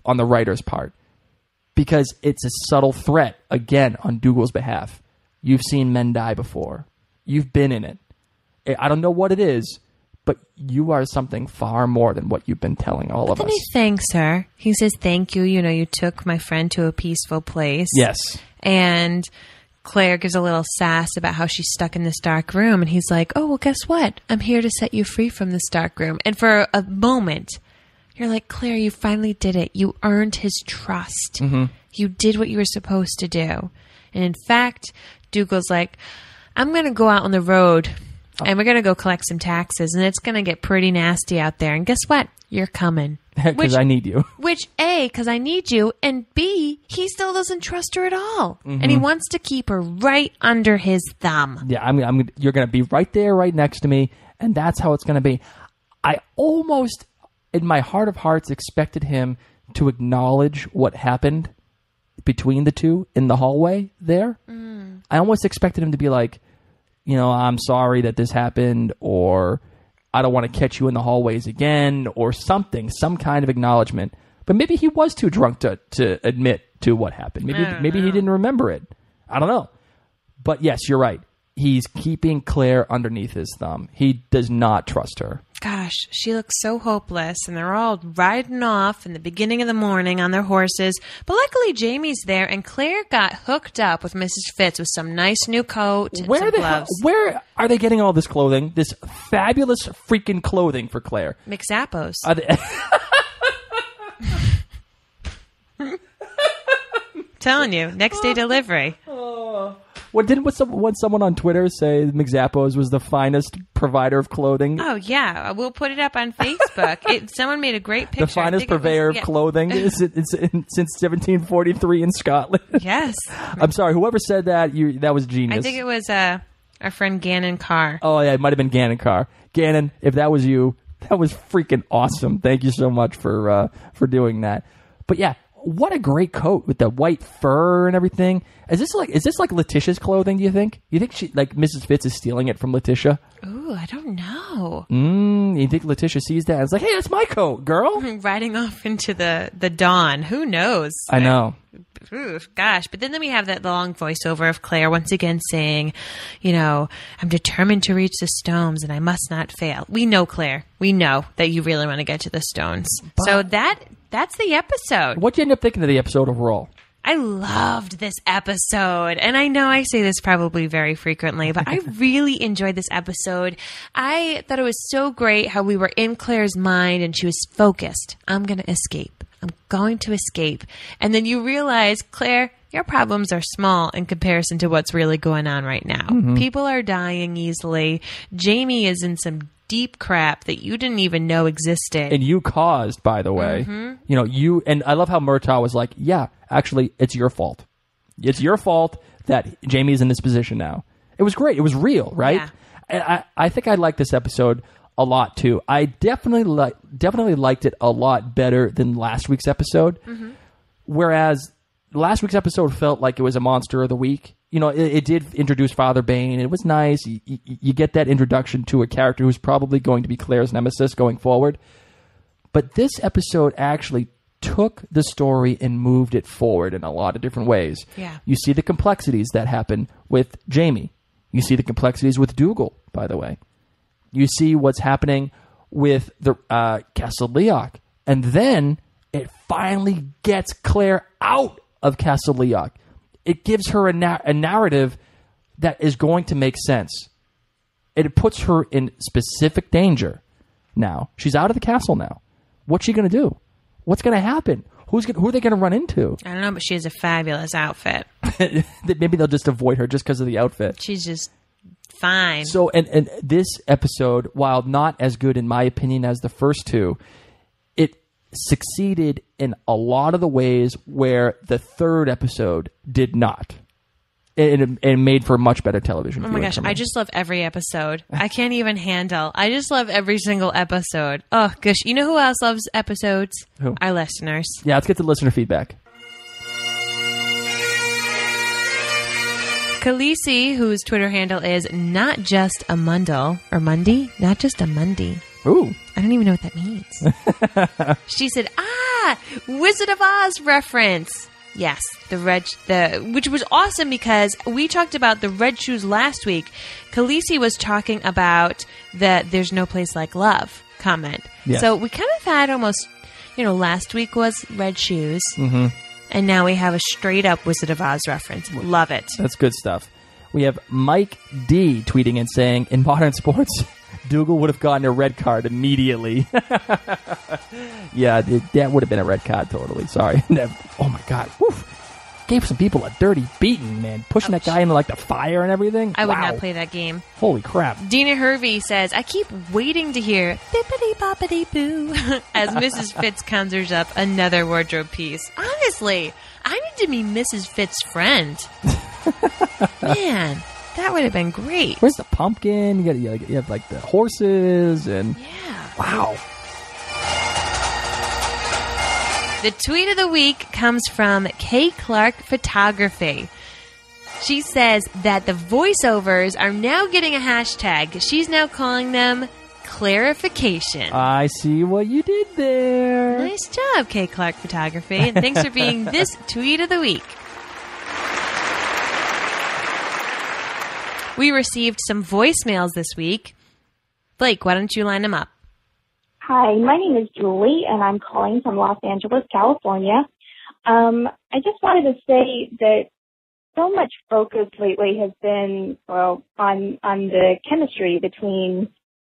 on the writer's part, because it's a subtle threat again on Dougal's behalf. You've seen men die before. You've been in it. I don't know what it is, but you are something far more than what you've been telling all of us. Then he thanks her. He says, thank you. You took my friend to a peaceful place. Yes. And Claire gives a little sass about how she's stuck in this dark room. And he's like, oh, well, guess what? I'm here to set you free from this dark room. And for a moment, you're like, Claire, you finally did it. You earned his trust. Mm-hmm. You did what you were supposed to do. And in fact, Dougal's like, I'm going to go out on the road and we're going to go collect some taxes, and it's going to get pretty nasty out there. And guess what? You're coming. Because I need you. Which, A, because I need you, and B, he still doesn't trust her at all. Mm-hmm. And he wants to keep her right under his thumb. Yeah, you're going to be right there, right next to me, and that's how it's going to be. I almost, in my heart of hearts, expected him to acknowledge what happened between the two in the hallway there. Mm. I almost expected him to be like, I'm sorry that this happened, or I don't want to catch you in the hallways again, or something, some kind of acknowledgement. But maybe he was too drunk to admit to what happened. Maybe he didn't remember it. I don't know. But yes, you're right. He's keeping Claire underneath his thumb. He does not trust her. Gosh, she looks so hopeless, and they're all riding off in the beginning of the morning on their horses. But luckily, Jamie's there, and Claire got hooked up with Mrs. Fitz with some nice new coat and some gloves. Where are they getting all this clothing? This fabulous freaking clothing for Claire? McZappos. Telling you, next day delivery. Didn't someone on Twitter say McZappos was the finest provider of clothing? Oh, yeah. We'll put it up on Facebook. Someone made a great picture. The finest purveyor of clothing since 1743 in Scotland. Yes. I'm sorry. Whoever said that, that was genius. I think it was Our friend Gannon Carr. Oh, yeah, it might have been Gannon Carr. Gannon, if that was you, that was freaking awesome. Thank you so much for doing that. But yeah, what a great coat with the white fur and everything. Is this like Letitia's clothing, do you think? You think she, like, Mrs. Fitz is stealing it from Letitia? Ooh, I don't know. You think Letitia sees that and is like, hey, that's my coat, girl? Riding off into the dawn. Who knows? I know. Ooh, gosh. But then we have that long voiceover of Claire once again saying, you know, I'm determined to reach the stones and I must not fail. We know, Claire. We know that you really want to get to the stones. So that's the episode. What'd you end up thinking of the episode overall? I loved this episode. And I know I say this probably very frequently, but I really enjoyed this episode. I thought it was so great how we were in Claire's mind and she was focused. I'm going to escape. I'm going to escape. And then you realize, Claire, your problems are small in comparison to what's really going on right now. Mm-hmm. People are dying easily. Jamie is in some deep crap that you didn't even know existed. And you caused, by the way. Mm-hmm. You know, and I love how Murtaugh was like, yeah, actually, it's your fault. It's your fault that Jamie's in this position now. It was great. It was real, right? Yeah. And I think I liked this episode a lot, too. I definitely liked it a lot better than last week's episode. Mm-hmm. Whereas last week's episode felt like it was a monster of the week. You know, it did introduce Father Bane. It was nice. You get that introduction to a character who's probably going to be Claire's nemesis going forward. But this episode actually took the story and moved it forward in a lot of different ways. Yeah. You see the complexities that happen with Jamie. You see the complexities with Dougal, by the way. You see what's happening with the Castle Leoch. And then it finally gets Claire out of Castle Leoch. It gives her a narrative that is going to make sense. It puts her in specific danger now. She's out of the castle now. What's she going to do? What's going to happen? Who are they going to run into? I don't know, but she has a fabulous outfit. Maybe they'll just avoid her just because of the outfit. She's just fine. So, and this episode, while not as good in my opinion as the first two, it succeeded in a lot of the ways where the third episode did not. And made for much better television. Oh my gosh, I just love every episode. I can't even handle. I just love every single episode. Oh gosh, you know who else loves episodes? Who? Our listeners. Yeah, let's get to listener feedback. Khaleesi, whose Twitter handle is not just a mundle, or Mundy, not just a Mundy. Ooh. I don't even know what that means. She said, Wizard of Oz reference. Yes, which was awesome because we talked about the red shoes last week. Khaleesi was talking about the "there's no place like love" comment. Yes. So we kind of had almost, last week was red shoes, mm-hmm. and now we have a straight up Wizard of Oz reference. Love it. That's good stuff. We have Mike D tweeting and saying, in modern sports, Dougal would have gotten a red card immediately. Yeah, that would have been a red card, totally. Sorry. Oh, my God. Woof. Gave some people a dirty beating, man. Pushing Ouch. that guy into, the fire and everything. I would Wow. not play that game. Holy crap. Dina Hervey says, I keep waiting to hear bippity-boppity-boo as Mrs. Fitz conjures up another wardrobe piece. Honestly, I need to be Mrs. Fitz's friend. Man, that would have been great. Where's the pumpkin? You have, the horses and... Yeah. Wow. The tweet of the week comes from Kay Clark Photography. She says that the voiceovers are now getting a hashtag. She's now calling them clarification. I see what you did there. Nice job, Kay Clark Photography. And thanks for being this tweet of the week. We received some voicemails this week. Blake, why don't you line them up? Hi, my name is Julie, and I'm calling from Los Angeles, California. I just wanted to say that so much focus lately has been, on the chemistry between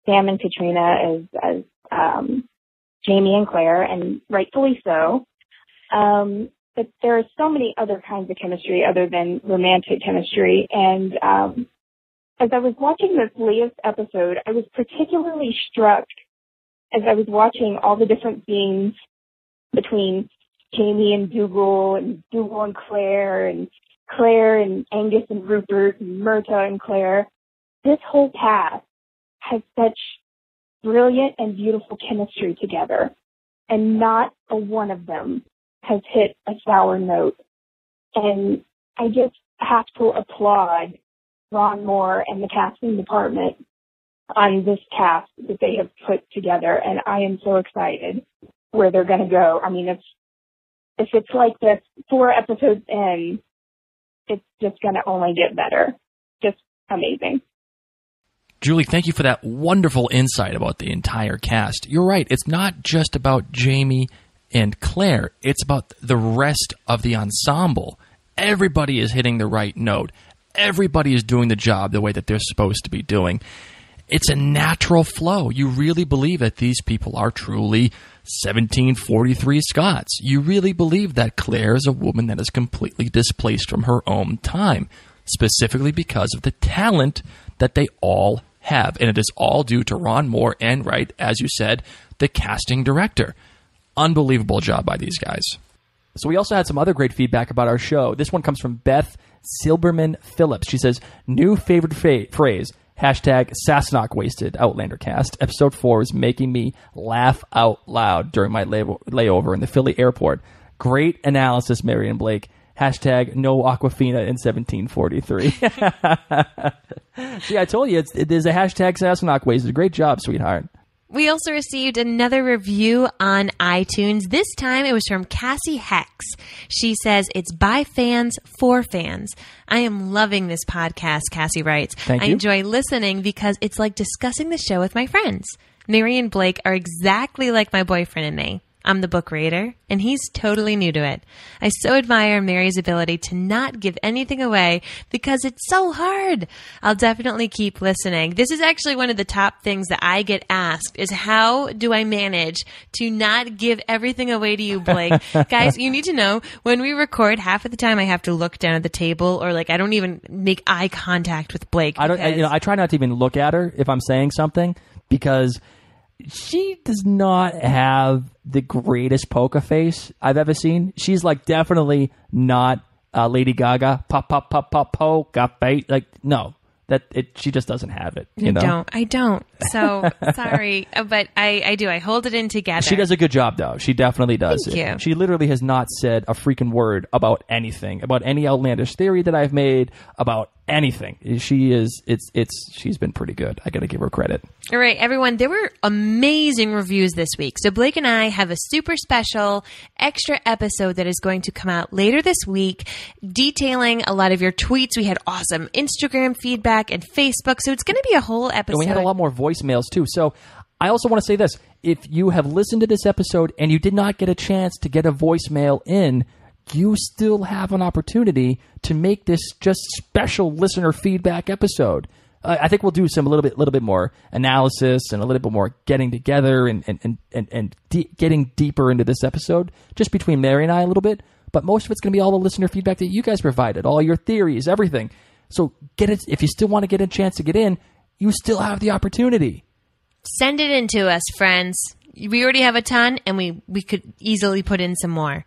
Sam and Katrina as Jamie and Claire, and rightfully so. But there are so many other kinds of chemistry other than romantic chemistry, and as I was watching this latest episode, I was particularly struck as I was watching all the different scenes between Jamie and Dougal and Claire and Angus and Rupert and Myrta and Claire, this whole cast has such brilliant and beautiful chemistry together, and not a one of them has hit a sour note. And I just have to applaud Ron Moore and the casting department on this cast that they have put together, and I am so excited where they're going to go. I mean, if it's like this 4 episodes in, it's just going to only get better. Just amazing. Julie, thank you for that wonderful insight about the entire cast. You're right. It's not just about Jamie and Claire. It's about the rest of the ensemble. Everybody is hitting the right note. Everybody is doing the job the way that they're supposed to be doing. It's a natural flow. You really believe that these people are truly 1743 Scots. You really believe that Claire is a woman that is completely displaced from her own time, specifically because of the talent that they all have. And it is all due to Ron Moore and, right, as you said, the casting director. Unbelievable job by these guys. So we also had some other great feedback about our show. This one comes from Beth Silberman Phillips. She says, new favorite phrase, hashtag Sassenach wasted Outlander cast. Episode 4 is making me laugh out loud during my layover in the Philly airport. Great analysis, Marion Blake. Hashtag no Aquafina in 1743. See, I told you, there's a hashtag Sassenach wasted. Great job, sweetheart. We also received another review on iTunes. This time it was from Cassie Hex. She says, it's by fans for fans. I am loving this podcast, Cassie writes. Thank you. I enjoy listening because it's like discussing the show with my friends. Mary and Blake are exactly like my boyfriend and me. I'm the book reader, and he's totally new to it. I so admire Mary's ability to not give anything away because it's so hard. I'll definitely keep listening. This is actually one of the top things that I get asked is how do I manage to not give everything away to you, Blake? Guys, you need to know when we record, half of the time I have to look down at the table or I don't even make eye contact with Blake. I try not to even look at her if I'm saying something because she does not have the greatest poker face I've ever seen. She's definitely not Lady Gaga. Pop, pop, pop, pop, poker face. No, she just doesn't have it. I don't. So sorry, but I do. I hold it in together. She does a good job, though. She definitely does. Thank you. She literally has not said a freaking word about anything, about any outlandish theory that I've made, about anything. She's been pretty good. I got to give her credit. All right, everyone, there were amazing reviews this week. So Blake and I have a super special extra episode that is going to come out later this week detailing a lot of your tweets. We had awesome Instagram feedback and Facebook. So it's going to be a whole episode. And we had a lot more voicemails too. So I also want to say this. If you have listened to this episode and you did not get a chance to get a voicemail in, you still have an opportunity to make this just special listener feedback episode. I think we'll do a little bit more analysis and a little bit more getting together and getting deeper into this episode, just between Mary and I a little bit. But most of it's going to be all the listener feedback that you guys provided, all your theories, everything. So get it. If you still want to get a chance to get in, you still have the opportunity. Send it in to us, friends. We already have a ton, and we could easily put in some more.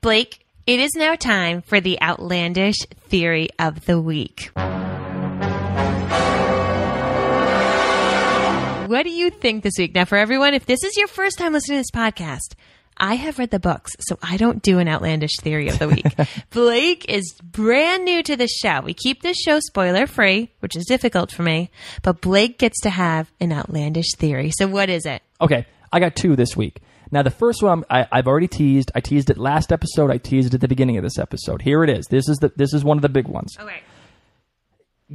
Blake, it is now time for the Outlandish Theory of the Week. What do you think this week? Now, for everyone, if this is your first time listening to this podcast, I have read the books, so I don't do an Outlandish Theory of the Week. Blake is brand new to the show. We keep this show spoiler-free, which is difficult for me, but Blake gets to have an Outlandish Theory. So what is it? Okay, I got 2 this week. Now, the first one I've already teased. I teased it last episode. I teased it at the beginning of this episode. Here it is. This is one of the big ones. Okay.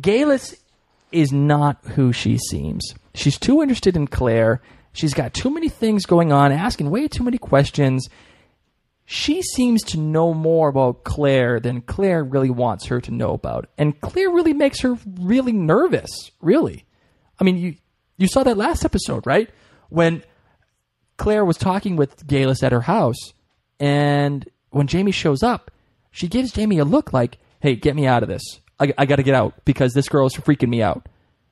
Galis is not who she seems. She's too interested in Claire. She's got too many things going on, asking way too many questions. She seems to know more about Claire than Claire really wants her to know about. And Claire really makes her really nervous, really. I mean, you saw that last episode, right? When Claire was talking with Galis at her house, and when Jamie shows up, she gives Jamie a look like, hey, get me out of this. I got to get out because this girl is freaking me out.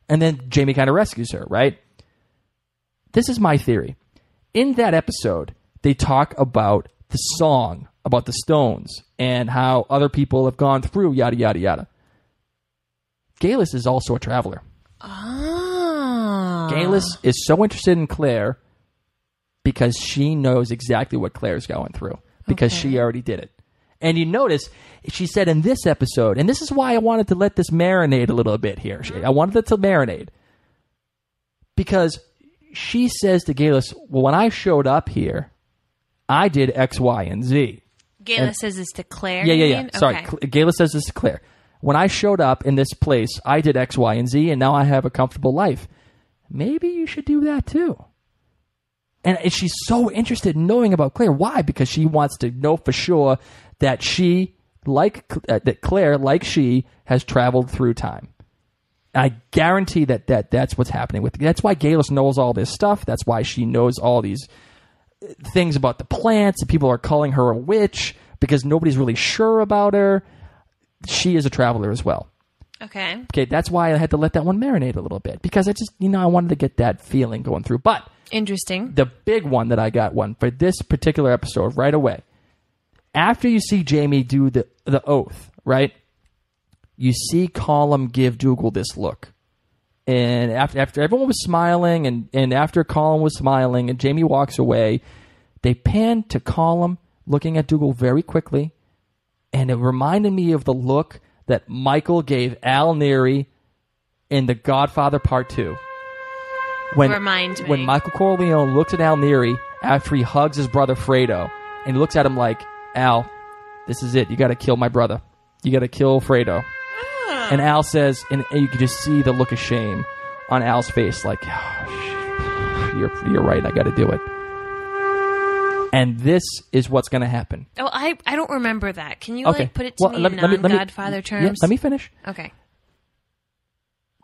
And then Jamie kind of rescues her, right? This is my theory. In that episode, they talk about the song, about the Stones, and how other people have gone through yada, yada, yada. Galis is also a traveler. Galis is so interested in Claire because she knows exactly what Claire's going through because she already did it. And you notice she said in this episode, and this is why I wanted to let this marinate a little bit here. I wanted it to marinate because she says to Galis, well, when I showed up here, I did X, Y, and Z. Galis says this to Claire? Yeah. Sorry. Okay. Galis says this to Claire. When I showed up in this place, I did X, Y, and Z, and now I have a comfortable life. Maybe you should do that too. And she's so interested in knowing about Claire. Why? Because she wants to know for sure that that Claire, like she, has traveled through time. I guarantee that's what's happening with. That's why Galis knows all this stuff. That's why she knows all these things about the plants. People are calling her a witch because nobody's really sure about her. She is a traveler as well. Okay. That's why I had to let that one marinate a little bit because I just, I wanted to get that feeling going through. But interesting. The big one that I got one for this particular episode right away. After you see Jamie do the oath, right? You see Colum give Dougal this look. And after everyone was smiling and after Colum was smiling and Jamie walks away, they pan to Colum looking at Dougal very quickly. And it reminded me of the look that Michael gave Al Neary in The Godfather Part 2. Remind me. When Michael Corleone looks at Al Neary after he hugs his brother Fredo, and he looks at him like, Al, this is it. You got to kill my brother. You got to kill Fredo. Oh. And Al says, and you can just see the look of shame on Al's face, like, oh, you're right. I got to do it. And this is what's going to happen. Oh, I don't remember that. Can you put it to me in non-Godfather terms? Yeah, let me finish. Okay.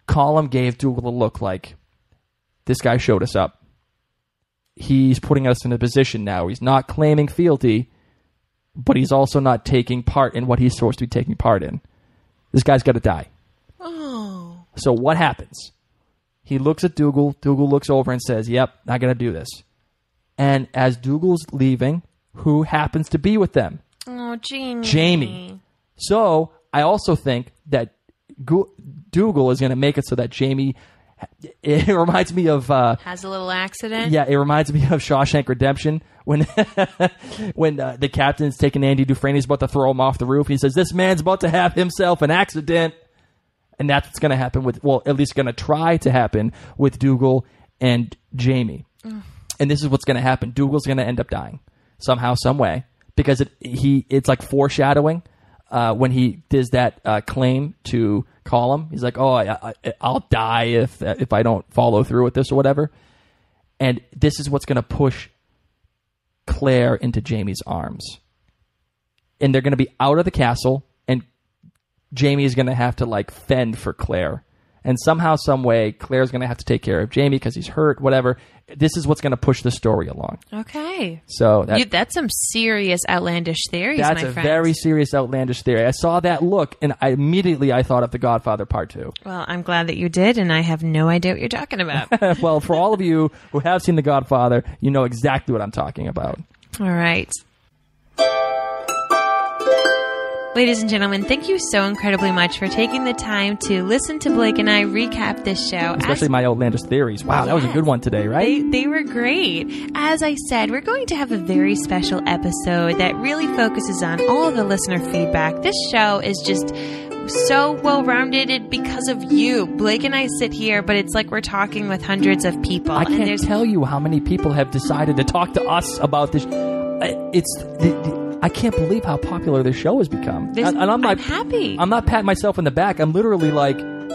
Colum gave Dougal a look like, this guy showed us up. He's putting us in a position now. He's not claiming fealty, but he's also not taking part in what he's supposed to be taking part in. This guy's got to die. Oh. So what happens? He looks at Dougal. Dougal looks over and says, yep, I got to do this. And as Dougal's leaving, who happens to be with them? Oh, Jamie. Jamie. So I also think that Dougal is going to make it so that Jamie... It reminds me of... has a little accident? Yeah, it reminds me of Shawshank Redemption when the captain's taking Andy Dufresne. He's about to throw him off the roof. He says, this man's about to have himself an accident. And that's what's going to happen with... Well, at least going to try to happen with Dougal and Jamie. And this is what's going to happen. Dougal's going to end up dying somehow, some way. Because it's like foreshadowing when he does that claim to Colum. He's like, oh, I'll die if I don't follow through with this or whatever. And this is what's going to push Claire into Jamie's arms. And they're going to be out of the castle, and Jamie is going to have to fend for Claire. And somehow, some way, Claire's going to have to take care of Jamie because he's hurt, whatever. This is what's going to push the story along. Okay. So that's some serious outlandish theories, my friend. That's a very serious outlandish theory. I saw that look, and I immediately thought of The Godfather Part 2. Well, I'm glad that you did, and I have no idea what you're talking about. Well, for all of you who have seen The Godfather, you know exactly what I'm talking about. All right. Ladies and gentlemen, thank you so incredibly much for taking the time to listen to Blake and I recap this show. Especially my outlandish theories. Wow, that was a good one today, right? They were great. As I said, we're going to have a very special episode that really focuses on all of the listener feedback. This show is just so well-rounded because of you. Blake and I sit here, but it's like we're talking with hundreds of people. I can't tell you how many people have decided to talk to us about this. I can't believe how popular this show has become. I'm happy. I'm not patting myself in the back. I'm literally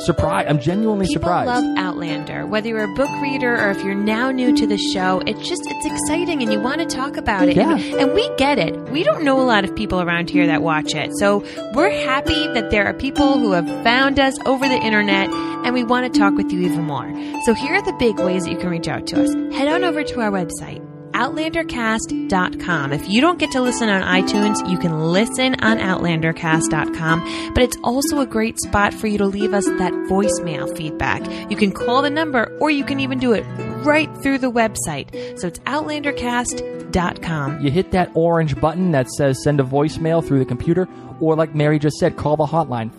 surprised. I'm genuinely surprised. People love Outlander. Whether you're a book reader or if you're now new to the show, it's exciting and you want to talk about it. Yeah. And we get it. We don't know a lot of people around here that watch it. So we're happy that there are people who have found us over the internet and we want to talk with you even more. So here are the big ways that you can reach out to us. Head on over to our website, outlandercast.com. If you don't get to listen on iTunes, you can listen on outlandercast.com, but it's also a great spot for you to leave us that voicemail feedback. You can call the number or you can even do it right through the website. So it's outlandercast.com. You hit that orange button that says send a voicemail through the computer, or like Mary just said, call the hotline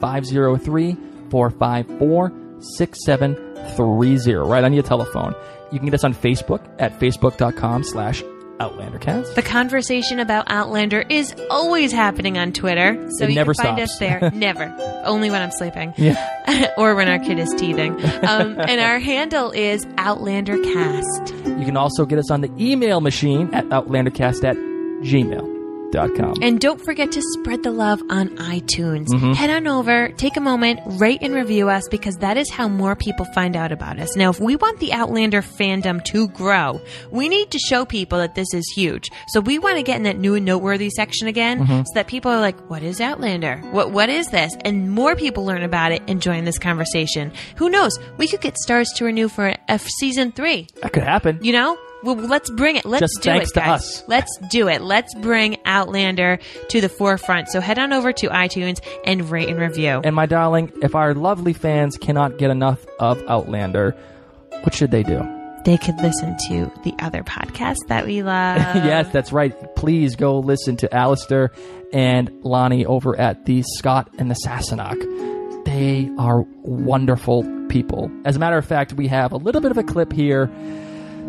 503-454-67 888-978-3030, right on your telephone. You can get us on Facebook at facebook.com/OutlanderCast. The conversation about Outlander is always happening on Twitter, so It you never can find stops. us there. Never. Only when I'm sleeping. Yeah. Or when our kid is teething. And our handle is OutlanderCast. You can also get us on the email machine at outlandercast@gmail.com. And don't forget to spread the love on iTunes. Mm-hmm. Head on over, take a moment, rate and review us, because that is how more people find out about us. Now, if we want the Outlander fandom to grow, we need to show people that this is huge. So we want to get in that new and noteworthy section again, so that people are like, what is Outlander? What is this? And more people learn about it and join this conversation. Who knows? We could get stars to renew for a season 3. That could happen. You know? Well, let's bring it. Let's Just do thanks it, to guys. us. Let's do it. Let's bring Outlander to the forefront. So head on over to iTunes and rate and review. And my darling, if our lovely fans cannot get enough of Outlander, what should they do? They could listen to the other podcasts that we love. Yes, that's right. Please go listen to Alastair and Lonnie over at the Scott and the Sassenach. They are wonderful people. As a matter of fact, we have a little bit of a clip here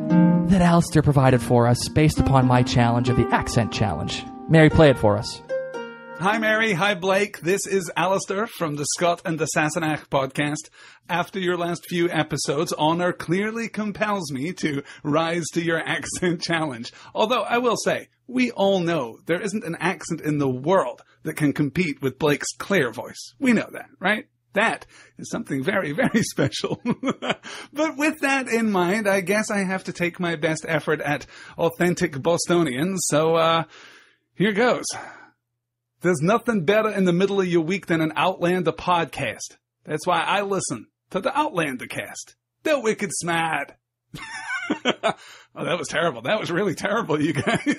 that Alastair provided for us based upon my challenge of the accent challenge. Mary, play it for us. Hi, Mary. Hi, Blake. This is Alastair from the Scott and the Sassenach podcast. After your last few episodes, honor clearly compels me to rise to your accent challenge. Although, I will say, we all know there isn't an accent in the world that can compete with Blake's clear voice. We know that, right? That is something very, very special. But with that in mind, I guess I have to take my best effort at authentic Bostonian. So, here goes. There's nothing better in the middle of your week than an Outlander podcast. That's why I listen to the Outlander cast. They're wicked smart. Oh, that was terrible. That was really terrible, you guys.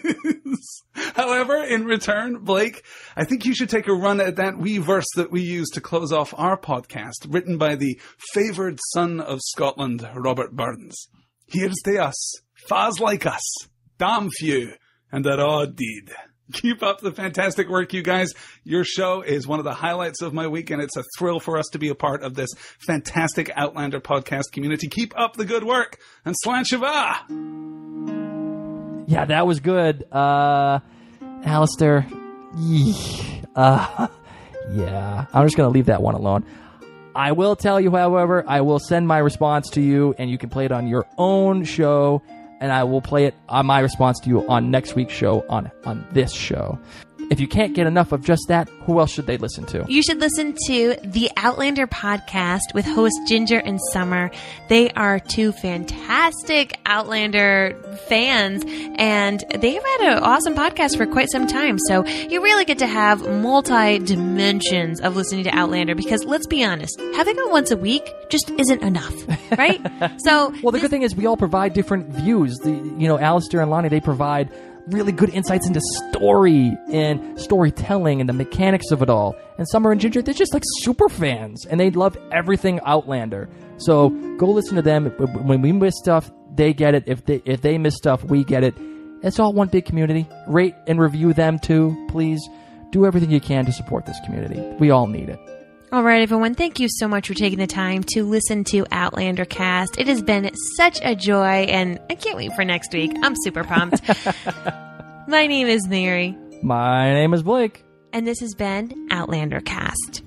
However, in return, Blake, I think you should take a run at that wee verse that we use to close off our podcast, written by the favoured son of Scotland, Robert Burns. Here's to us, fars like us, damn few, and they're all dead. Keep up the fantastic work, you guys. Your show is one of the highlights of my week, and it's a thrill for us to be a part of this fantastic Outlander podcast community. Keep up the good work, and slant shiva! Yeah, that was good. Alastair, yeah, I'm just going to leave that one alone. I will tell you, however, I will send my response to you, and you can play it on your own show, and I will play it on my response to you on next week's show on this show. If you can't get enough of just that, who else should they listen to? You should listen to the Outlander podcast with hosts Ginger and Summer. They are two fantastic Outlander fans, and they've had an awesome podcast for quite some time. So you really get to have multi-dimensions of listening to Outlander, because let's be honest, having it once a week just isn't enough, right? So, well, the good thing is we all provide different views. Alastair and Lonnie, they provide really good insights into story and storytelling and the mechanics of it all. And Summer and Ginger, they're just like super fans, and they love everything Outlander. So go listen to them. When we miss stuff, they get it. If they miss stuff, we get it. It's all one big community. Rate and review them too, please. Do everything you can to support this community. We all need it. All right, everyone. Thank you so much for taking the time to listen to Outlander Cast. It has been such a joy, and I can't wait for next week. I'm super pumped. My name is Mary. My name is Blake. And this has been Outlander Cast.